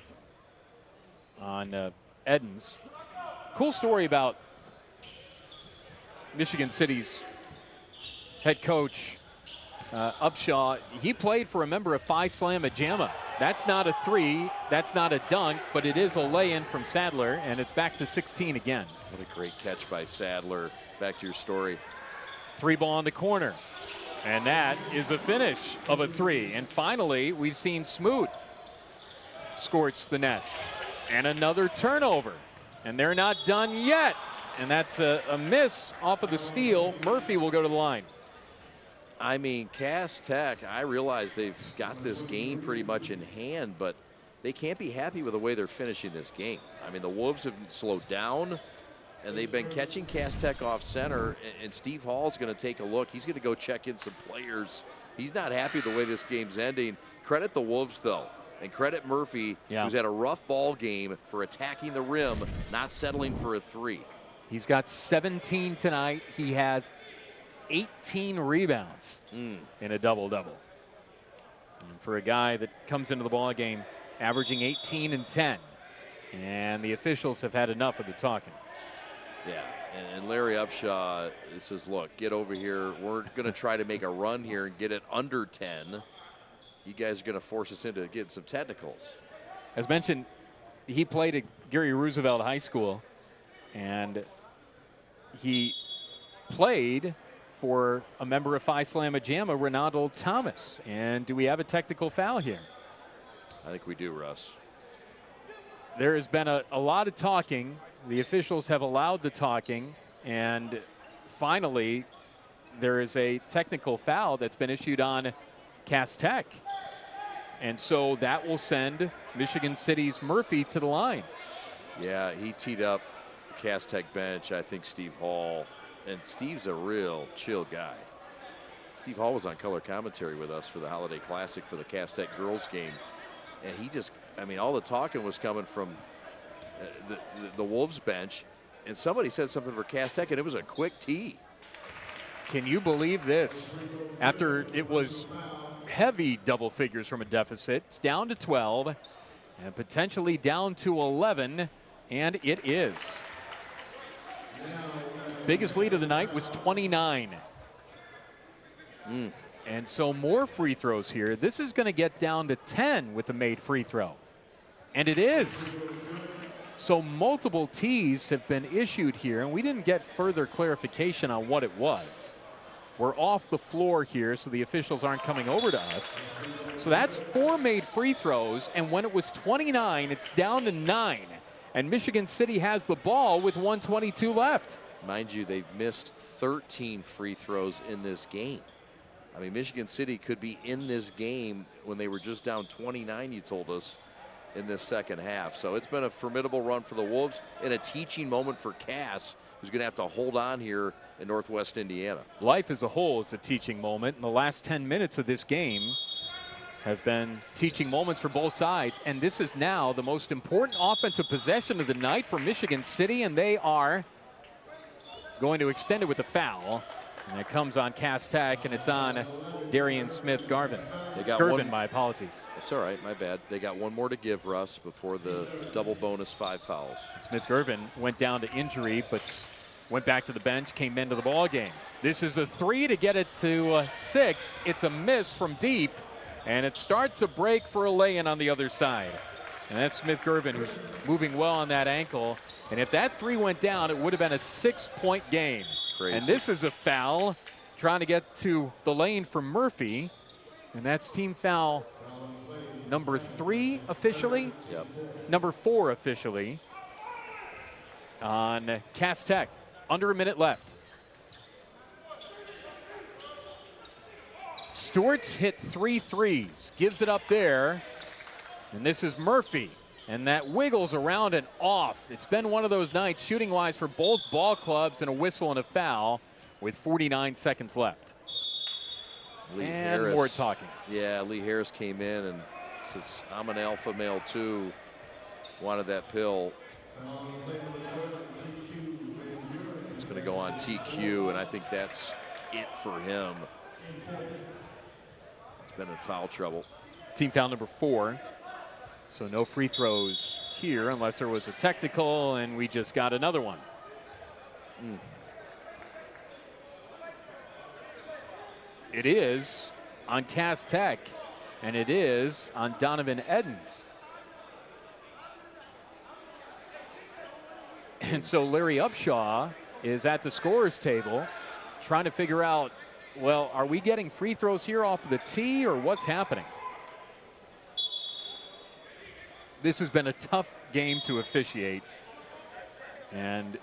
on Edens. Cool story about Michigan City's head coach Upshaw. He played for a member of Phi Slamma Jamma. That's not a 3, that's not a dunk, but it is a lay-in from Sadler, and it's back to 16 again. What a great catch by Sadler. Back to your story. 3 ball in the corner, and that is a finish of a 3. And finally, we've seen Smoot scorch the net. And another turnover, and they're not done yet. And that's a miss off of the steal. Murphy will go to the line. I mean, Cass Tech, I realize they've got this game pretty much in hand, but they can't be happy with the way they're finishing this game. I mean, the Wolves have slowed down, and they've been catching Cass Tech off center, and Steve Hall's going to take a look. He's going to go check in some players. He's not happy the way this game's ending. Credit the Wolves, though, and credit Murphy, who's had a rough ball game for attacking the rim, not settling for a 3. He's got 17 tonight. He has 18 rebounds in a double-double. And for a guy that comes into the ball game averaging 18 and 10, and the officials have had enough of the talking. Yeah, and Larry Upshaw says, look, get over here. We're going to try to make a run here and get it under 10. You guys are going to force us into getting some technicals. As mentioned, he played at Gary Roosevelt High School, and he played for a member of Phi Slamma Jamma, Ronaldo Thomas. And do we have a technical foul here? I think we do, Russ. There has been a lot of talking. The officials have allowed the talking, and finally there is a technical foul that's been issued on Cass Tech. And so that will send Michigan City's Murphy to the line. Yeah, he teed up the Cass Tech bench. I think Steve Hall, and Steve's a real chill guy. Steve Hall was on color commentary with us for the Holiday Classic for the Cass Tech girls game. And he just, I mean, all the talking was coming from the Wolves bench. And somebody said something for Cass Tech, and it was a quick tee. Can you believe this? After it was heavy double figures from a deficit, it's down to 12. And potentially down to 11, and it is. Biggest lead of the night was 29. And so more free throws here. This is going to get down to 10 with the made free throw. And it is. So multiple tees have been issued here, and we didn't get further clarification on what it was. We're off the floor here, so the officials aren't coming over to us. So that's 4 made free throws, and when it was 29, it's down to 9. And Michigan City has the ball with 1:22 left. Mind you, they've missed 13 free throws in this game. I mean, Michigan City could be in this game when they were just down 29, you told us, in this second half. So it's been a formidable run for the Wolves and a teaching moment for Cass, who's going to have to hold on here in Northwest Indiana. Life as a whole is a teaching moment, and the last 10 minutes of this game have been teaching moments for both sides. And this is now the most important offensive possession of the night for Michigan City, and they are going to extend it with a foul. And it comes on Cass Tech, and it's on Darian Smith-Garvin. They got Gervin, my apologies. It's all right, my bad. They got one more to give, Russ, before the double bonus 5 fouls. Smith-Garvin went down to injury, but went back to the bench, came into the ball game. This is a 3 to get it to 6. It's a miss from deep, and it starts a break for a lay-in on the other side. And that's Smith-Garvin, who's moving well on that ankle. And if that 3 went down, it would have been a 6-point game. Crazy. And this is a foul, trying to get to the lane for Murphy. And that's team foul number 3 officially. Yep. Number 4 officially on Cass Tech. Under a minute left. Stewart's hit 3 threes, gives it up there. And this is Murphy. And that wiggles around and off. It's been one of those nights shooting-wise for both ball clubs, and a whistle and a foul with 49 seconds left. Lee and Harris, more talking. Yeah, Lee Harris came in and says, I'm an alpha male too. Wanted that pill. It's going to go on TQ, and I think that's it for him. He's been in foul trouble. Team foul number 4. So no free throws here unless there was a technical, and we just got another one. It is on Cass Tech, and it is on Donovan Edens. And so Larry Upshaw is at the scorer's table trying to figure out, well, are we getting free throws here off of the tee, or what's happening? This has been a tough game to officiate, and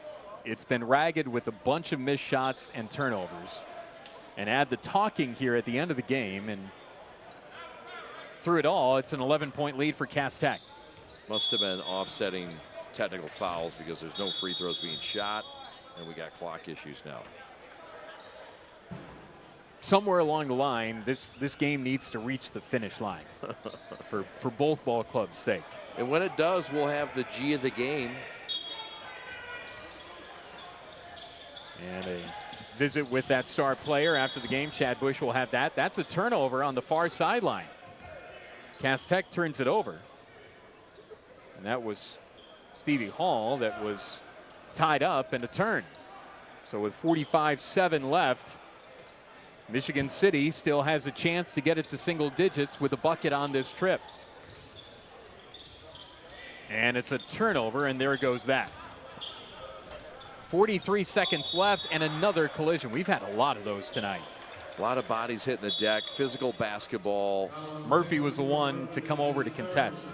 it's been ragged with a bunch of missed shots and turnovers. And add the talking here at the end of the game, and through it all, it's an 11-point lead for Cass Tech. Must have been offsetting technical fouls because there's no free throws being shot, and we got clock issues now. Somewhere along the line, this game needs to reach the finish line for both ball clubs' sake. And when it does, we'll have the G of the game. And a visit with that star player after the game. Chad Bush will have that. That's a turnover on the far sideline. Cass Tech turns it over. And that was Stevie Hall that was tied up and a turn. So with 45-7 left, Michigan City still has a chance to get it to single digits with a bucket on this trip. And it's a turnover, and there goes that. 43 seconds left, and another collision. We've had a lot of those tonight. A lot of bodies hitting the deck, physical basketball. Murphy was the one to come over to contest.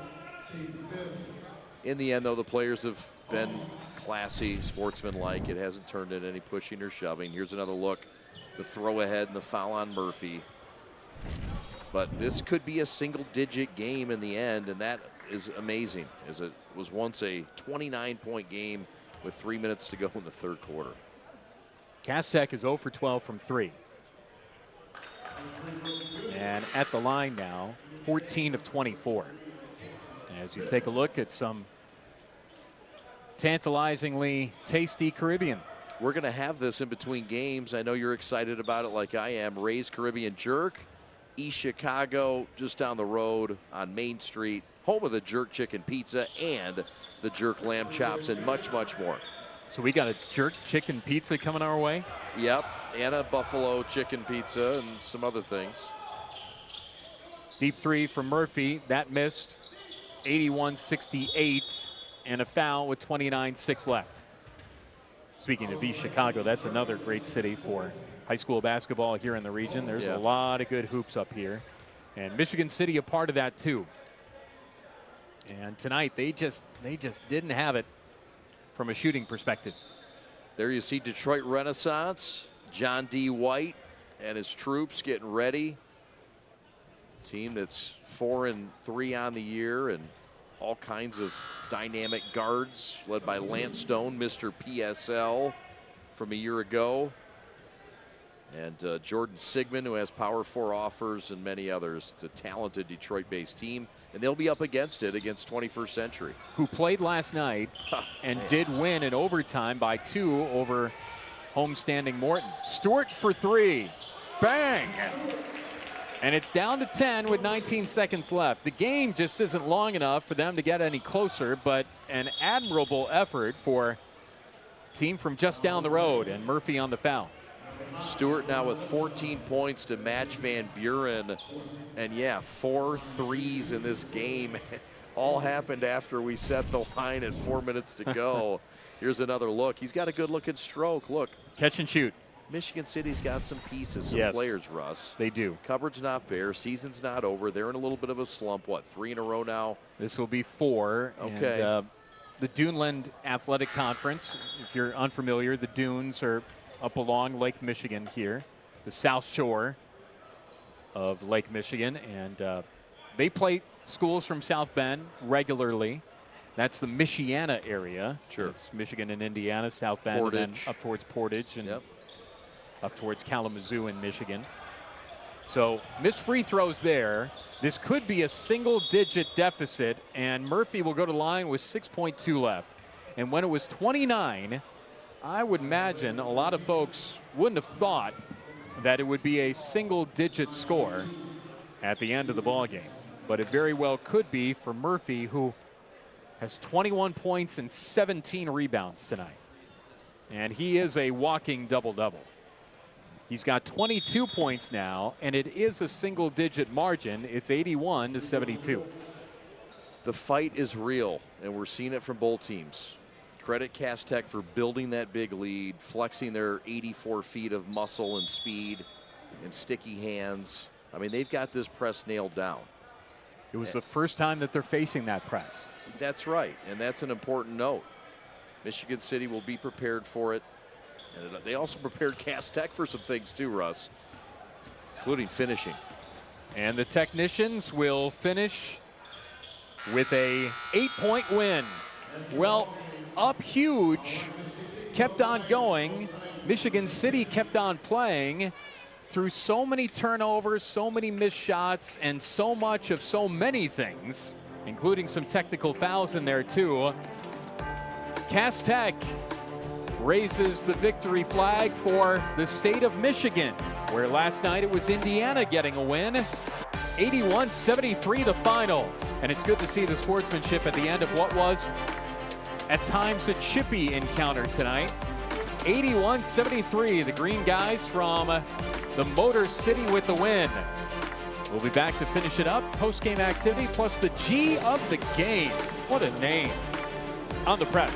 In the end, though, the players have been classy, sportsmanlike. It hasn't turned into any pushing or shoving. Here's another look. The throw ahead and the foul on Murphy. But this could be a single-digit game in the end, and that is amazing, as it was once a 29-point game with 3 minutes to go in the third quarter. Cass Tech is 0 for 12 from 3. And at the line now, 14 of 24. As you take a look at some tantalizingly tasty Caribbean. We're going to have this in between games. I know you're excited about it like I am. Ray's Caribbean Jerk East Chicago, just down the road on Main Street, home of the Jerk Chicken Pizza and the Jerk Lamb Chops and much, much more. So we got a Jerk Chicken Pizza coming our way? Yep, and a Buffalo Chicken Pizza and some other things. Deep three from Murphy. That missed. 81-68, and a foul with 29:6 left. Speaking of East Chicago, that's another great city for high school basketball here in the region. There's a lot of good hoops up here, and Michigan City a part of that too. And tonight they just didn't have it from a shooting perspective. There you see Detroit Renaissance, John D. White and his troops getting ready. Team that's 4-3 on the year, and all kinds of dynamic guards led by Lance Stone, Mr. PSL from a year ago. And Jordan Sigmund, who has Power 4 offers, and many others. It's a talented Detroit-based team, and they'll be up against 21st Century. Who played last night and did win in overtime by 2 over homestanding Morton. Stewart for 3. Bang! And it's down to 10 with 19 seconds left. The game just isn't long enough for them to get any closer, but an admirable effort for team from just down the road, and Murphy on the foul. Stewart now with 14 points to match Van Buren. And yeah, 4 threes in this game. All happened after we set the line at 4 minutes to go. Here's another look. He's got a good looking stroke. Look. Catch and shoot. Michigan City's got some pieces, some players, Russ. They do. Cupboard's not bare. Season's not over. They're in a little bit of a slump. What, 3 in a row now? This will be 4. Okay. And, the Duneland Athletic Conference, if you're unfamiliar, the Dunes are up along Lake Michigan here, the South Shore of Lake Michigan. And they play schools from South Bend regularly. That's the Michiana area. Sure. It's Michigan and Indiana, South Bend, Portage. and then up towards Portage and up towards Kalamazoo in Michigan. So missed free throws there. This could be a single-digit deficit, and Murphy will go to line with 6.2 left. And when it was 29, I would imagine a lot of folks wouldn't have thought that it would be a single-digit score at the end of the ball game. But it very well could be for Murphy, who has 21 points and 17 rebounds tonight. And he is a walking double-double. He's got 22 points now, and it is a single-digit margin. It's 81-72. The fight is real, and we're seeing it from both teams. Credit Cass Tech for building that big lead, flexing their 84 feet of muscle and speed and sticky hands. I mean, they've got this press nailed down. It was the first time that they're facing that press. That's right, and that's an important note. Michigan City will be prepared for it. And they also prepared Cass Tech for some things too, Russ, including finishing. And the Technicians will finish with a 8-point win. Well, up huge, kept on going. Michigan City kept on playing through so many turnovers, so many missed shots, and so much of so many things, including some technical fouls in there too. Cass Tech raises the victory flag for the state of Michigan, where last night it was Indiana getting a win. 81-73 the final. And it's good to see the sportsmanship at the end of what was at times a chippy encounter tonight. 81-73, the green guys from the Motor City with the win. We'll be back to finish it up. Post-game activity plus the G of the game. What a name. On the prep.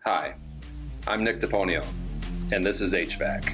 Hi, I'm Nick DePonio, and this is HVAC.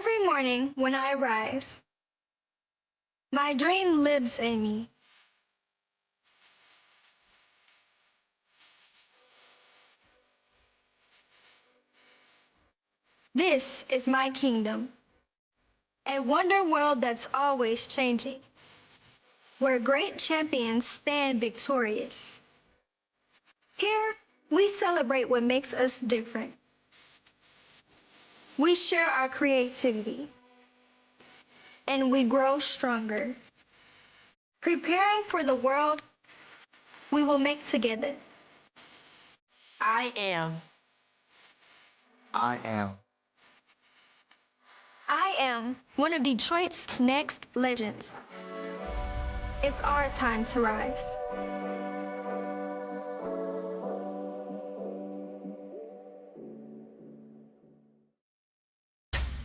Every morning when I rise, my dream lives in me. This is my kingdom, a wonder world that's always changing, where great champions stand victorious. Here, we celebrate what makes us different. We share our creativity, and we grow stronger, preparing for the world we will make together. I am. I am. I am one of Detroit's next legends. It's our time to rise.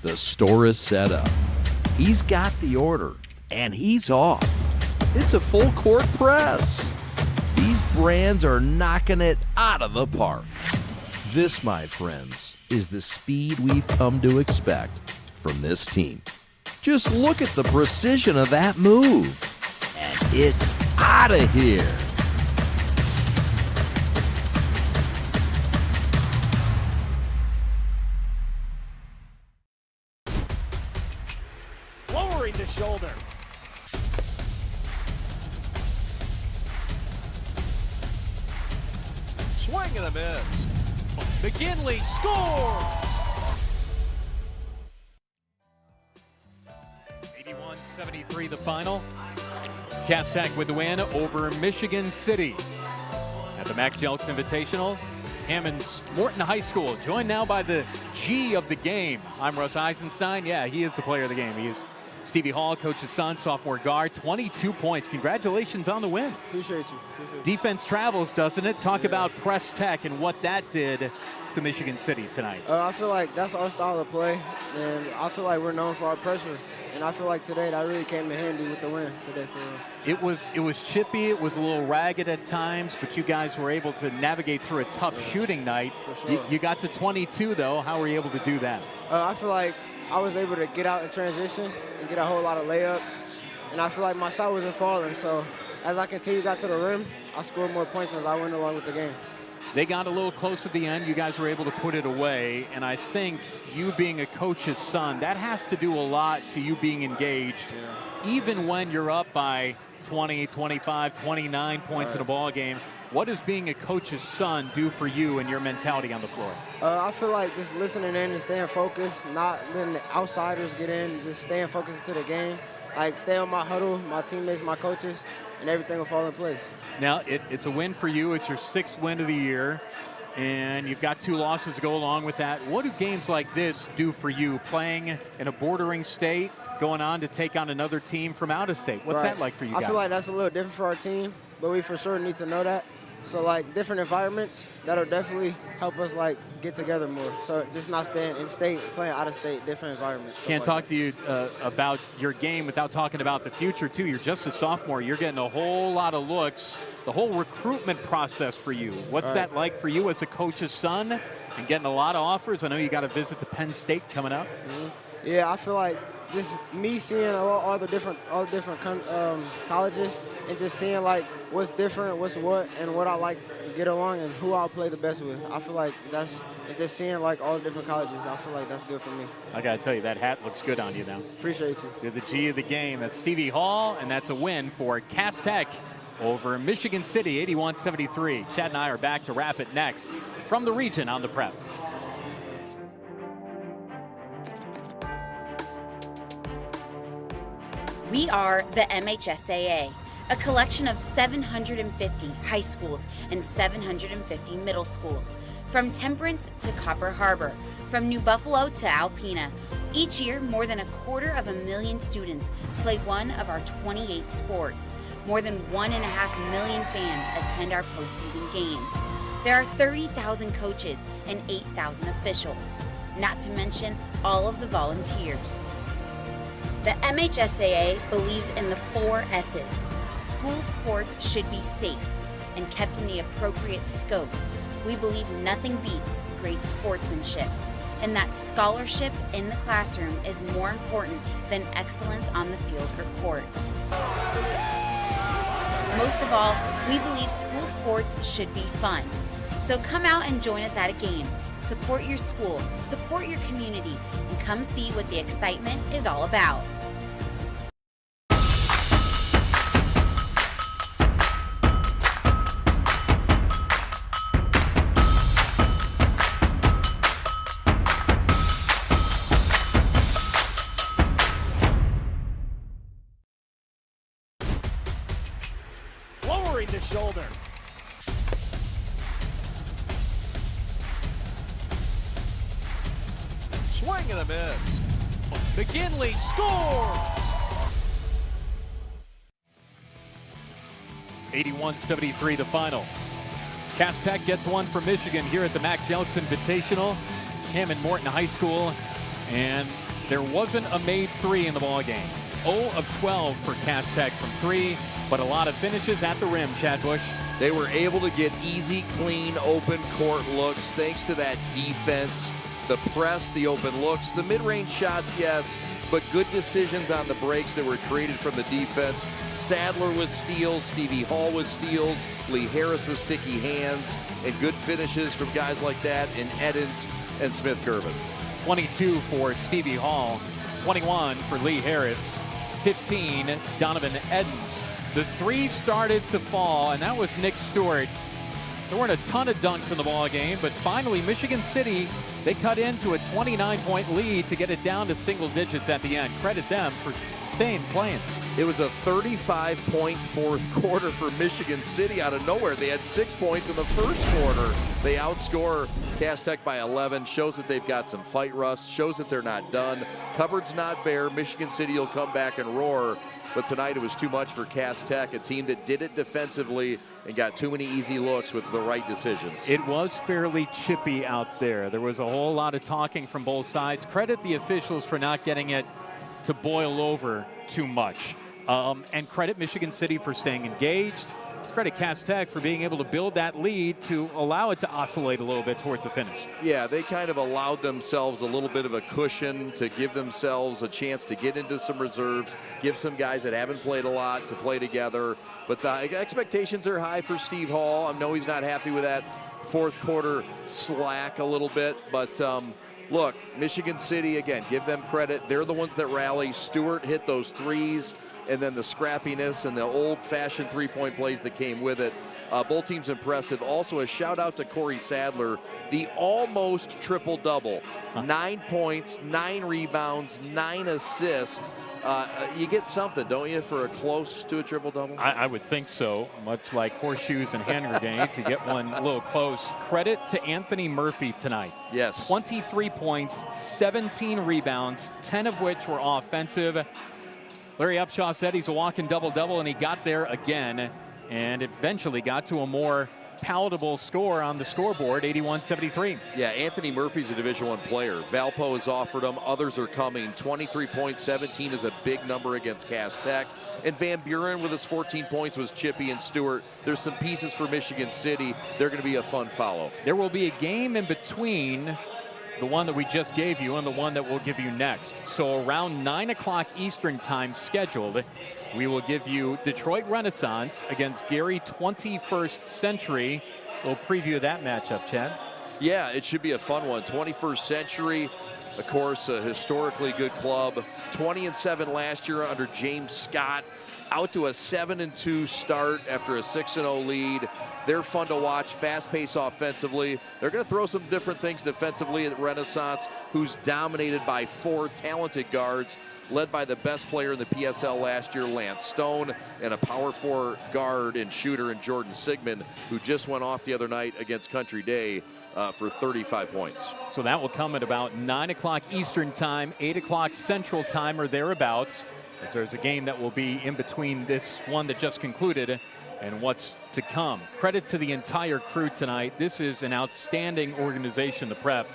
The store is set up. He's got the order, and he's off. It's a full court press. These brands are knocking it out of the park. This, my friends, is the speed we've come to expect from this team. Just look at the precision of that move. And it's out of here. Lowering the shoulder. Swing and a miss. McKinley scores! 81-73 the final. Cass-Tech with the win over Michigan City at the Mac Jelks Invitational. Hammond's Morton High School, joined now by the G of the game. I'm Russ Eisenstein. Yeah, he is the player of the game. He is Stevie Hall, coach's son, sophomore guard, 22 points. Congratulations on the win. Appreciate you. Defense travels, doesn't it? Talk about Press Tech and what that did to Michigan City tonight. I feel like that's our style of play, and I feel like we're known for our pressure. And I feel like today that really came in handy with the win today for real. It was chippy, it was a little ragged at times, but you guys were able to navigate through a tough shooting night. For sure. You got to 22 though. How were you able to do that? I feel like I was able to get out in transition and get a whole lot of layups, and I feel like my shot wasn't falling. So as I got to the rim, I scored more points as I went along with the game. They got a little close at the end. You guys were able to put it away, and I think you being a coach's son, that has to do a lot to you being engaged. Yeah. Even when you're up by 20, 25, 29 points in a ball game, what does being a coach's son do for you and your mentality on the floor? I feel like just listening in and staying focused, not letting the outsiders get in, just staying focused into the game. Like, stay on my huddle, my teammates, my coaches, and everything will fall in place. Now, it's a win for you. It's your 6th win of the year, and you've got 2 losses to go along with that. What do games like this do for you, playing in a bordering state, going on to take on another team from out of state? What's that like for you guys? I feel like that's a little different for our team, but we for sure need to know that. So, like, different environments, that'll definitely help us, like, get together more. So just not staying in state, playing out of state, different environments. Can't talk to you about your game without talking about the future, too. You're just a sophomore. You're getting a whole lot of looks. The whole recruitment process for you. What's that like for you as a coach's son and getting a lot of offers? I know you got to visit the Penn State coming up. Mm-hmm. Yeah, I feel like just me seeing all the different colleges and just seeing like what's different, what's what, and what I like to get along and who I'll play the best with. I feel like and just seeing like all the different colleges, I feel like that's good for me. I got to tell you, that hat looks good on you now. Appreciate you. You're the G of the game. That's Stevie Hall, and that's a win for Cass-Tech over Michigan City, 81-73. Chad and I are back to wrap it next from the region on the Prep. We are the MHSAA, a collection of 750 high schools and 750 middle schools, from Temperance to Copper Harbor, from New Buffalo to Alpena. Each year, more than 250,000 students play one of our 28 sports. More than 1.5 million fans attend our postseason games. There are 30,000 coaches and 8,000 officials, not to mention all of the volunteers. The MHSAA believes in the 4 S's. School sports should be safe and kept in the appropriate scope. We believe nothing beats great sportsmanship. and that scholarship in the classroom is more important than excellence on the field or court. Most of all, we believe school sports should be fun. So come out and join us at a game. Support your school, support your community, and come see what the excitement is all about. Lowering the shoulder. Swing and a miss. McGinley scores! 81-73 the final. Cass Tech gets one from Michigan here at the Mac Jelks Invitational, Hammond Morton High School, and there wasn't a made three in the ball game. 0 of 12 for Cass Tech from three, but a lot of finishes at the rim, Chad Bush. They were able to get easy, clean, open court looks thanks to that defense, the press, the open looks, the mid-range shots, yes, but good decisions on the breaks that were created from the defense. Sadler with steals, Stevie Hall with steals, Lee Harris with sticky hands, and good finishes from guys like that in Edens and Smith-Gervin. 22 for Stevie Hall, 21 for Lee Harris, 15 Donovan Edens. The three started to fall, and that was Nick Stewart. There weren't a ton of dunks in the ball game, but finally Michigan City, they cut into a 29-point lead to get it down to single digits at the end. Credit them for staying playing. It was a 35-point fourth quarter for Michigan City out of nowhere. They had 6 points in the first quarter. They outscore Cass Tech by 11. Shows that they've got some fight rust. Shows that they're not done. Cupboard's not bare. Michigan City will come back and roar. But tonight it was too much for Cass Tech, a team that did it defensively and got too many easy looks with the right decisions. It was fairly chippy out there. There was a whole lot of talking from both sides. Credit the officials for not getting it to boil over too much. And credit Michigan City for staying engaged. Credit Cass Tech for being able to build that lead to allow it to oscillate a little bit towards the finish. Yeah, they kind of allowed themselves a little bit of a cushion to give themselves a chance to get into some reserves, give some guys that haven't played a lot to play together. But the expectations are high for Steve Hall. I know he's not happy with that fourth quarter slack a little bit, but look, Michigan City, again, give them credit. They're the ones that rally. Stewart hit those threes, and then the scrappiness and the old-fashioned three-point plays that came with it. Both teams impressive. Also, a shout-out to Corey Sadler, the almost triple-double. 9 points, 9 rebounds, 9 assists. You get something, don't you, for a close to a triple-double? I would think so, much like horseshoes and hand grenades. You get one a little close. Credit to Anthony Murphy tonight. Yes. 23 points, 17 rebounds, 10 of which were offensive. Larry Upshaw said he's a walking double-double, and he got there again, and eventually got to a more palatable score on the scoreboard, 81-73. Yeah, Anthony Murphy's a Division I player. Valpo has offered him. Others are coming. 23 points, 17 is a big number against Cass Tech. And Van Buren with his 14 points was chippy and Stewart. There's some pieces for Michigan City. They're going to be a fun follow. There will be a game in between the one that we just gave you and the one that we'll give you next. So around 9 o'clock Eastern time scheduled, we will give you Detroit Renaissance against Gary 21st Century. We'll preview that matchup, Chad. Yeah, it should be a fun one. 21st Century, of course, a historically good club. 20-7 last year under James Scott. Out to a 7-2 start after a 6-0 lead. They're fun to watch, fast-paced offensively. They're going to throw some different things defensively at Renaissance, who's dominated by 4 talented guards, led by the best player in the PSL last year, Lance Stone, and a power 4 guard and shooter in Jordan Sigmund, who just went off the other night against Country Day for 35 points. So that will come at about 9 o'clock Eastern time, 8 o'clock Central time or thereabouts, as there's a game that will be in between this one that just concluded and what's to come. Credit to the entire crew tonight. This is an outstanding organization, the Prep.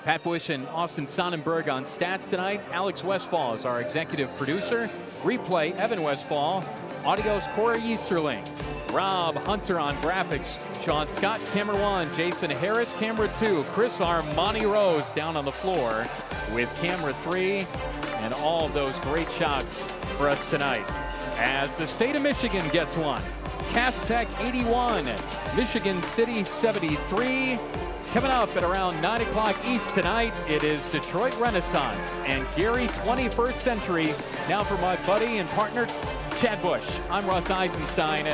Pat Bush and Austin Sonnenberg on stats tonight. Alex Westfall is our executive producer. Replay, Evan Westfall. Audio's Corey Easterling. Rob Hunter on graphics. Sean Scott, camera 1. Jason Harris, camera 2. Chris Armani Rose down on the floor with camera 3. And all of those great shots for us tonight. As the state of Michigan gets one. Cass Tech 81, Michigan City 73. Coming up at around 9 o'clock East tonight, it is Detroit Renaissance and Gary 21st Century. Now for my buddy and partner, Chad Bush. I'm Russ Eisenstein.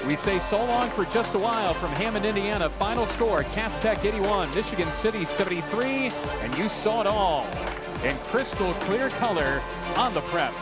We say so long for just a while from Hammond, Indiana. Final score, Cass Tech 81, Michigan City 73. And you saw it all in crystal clear color on the Prep.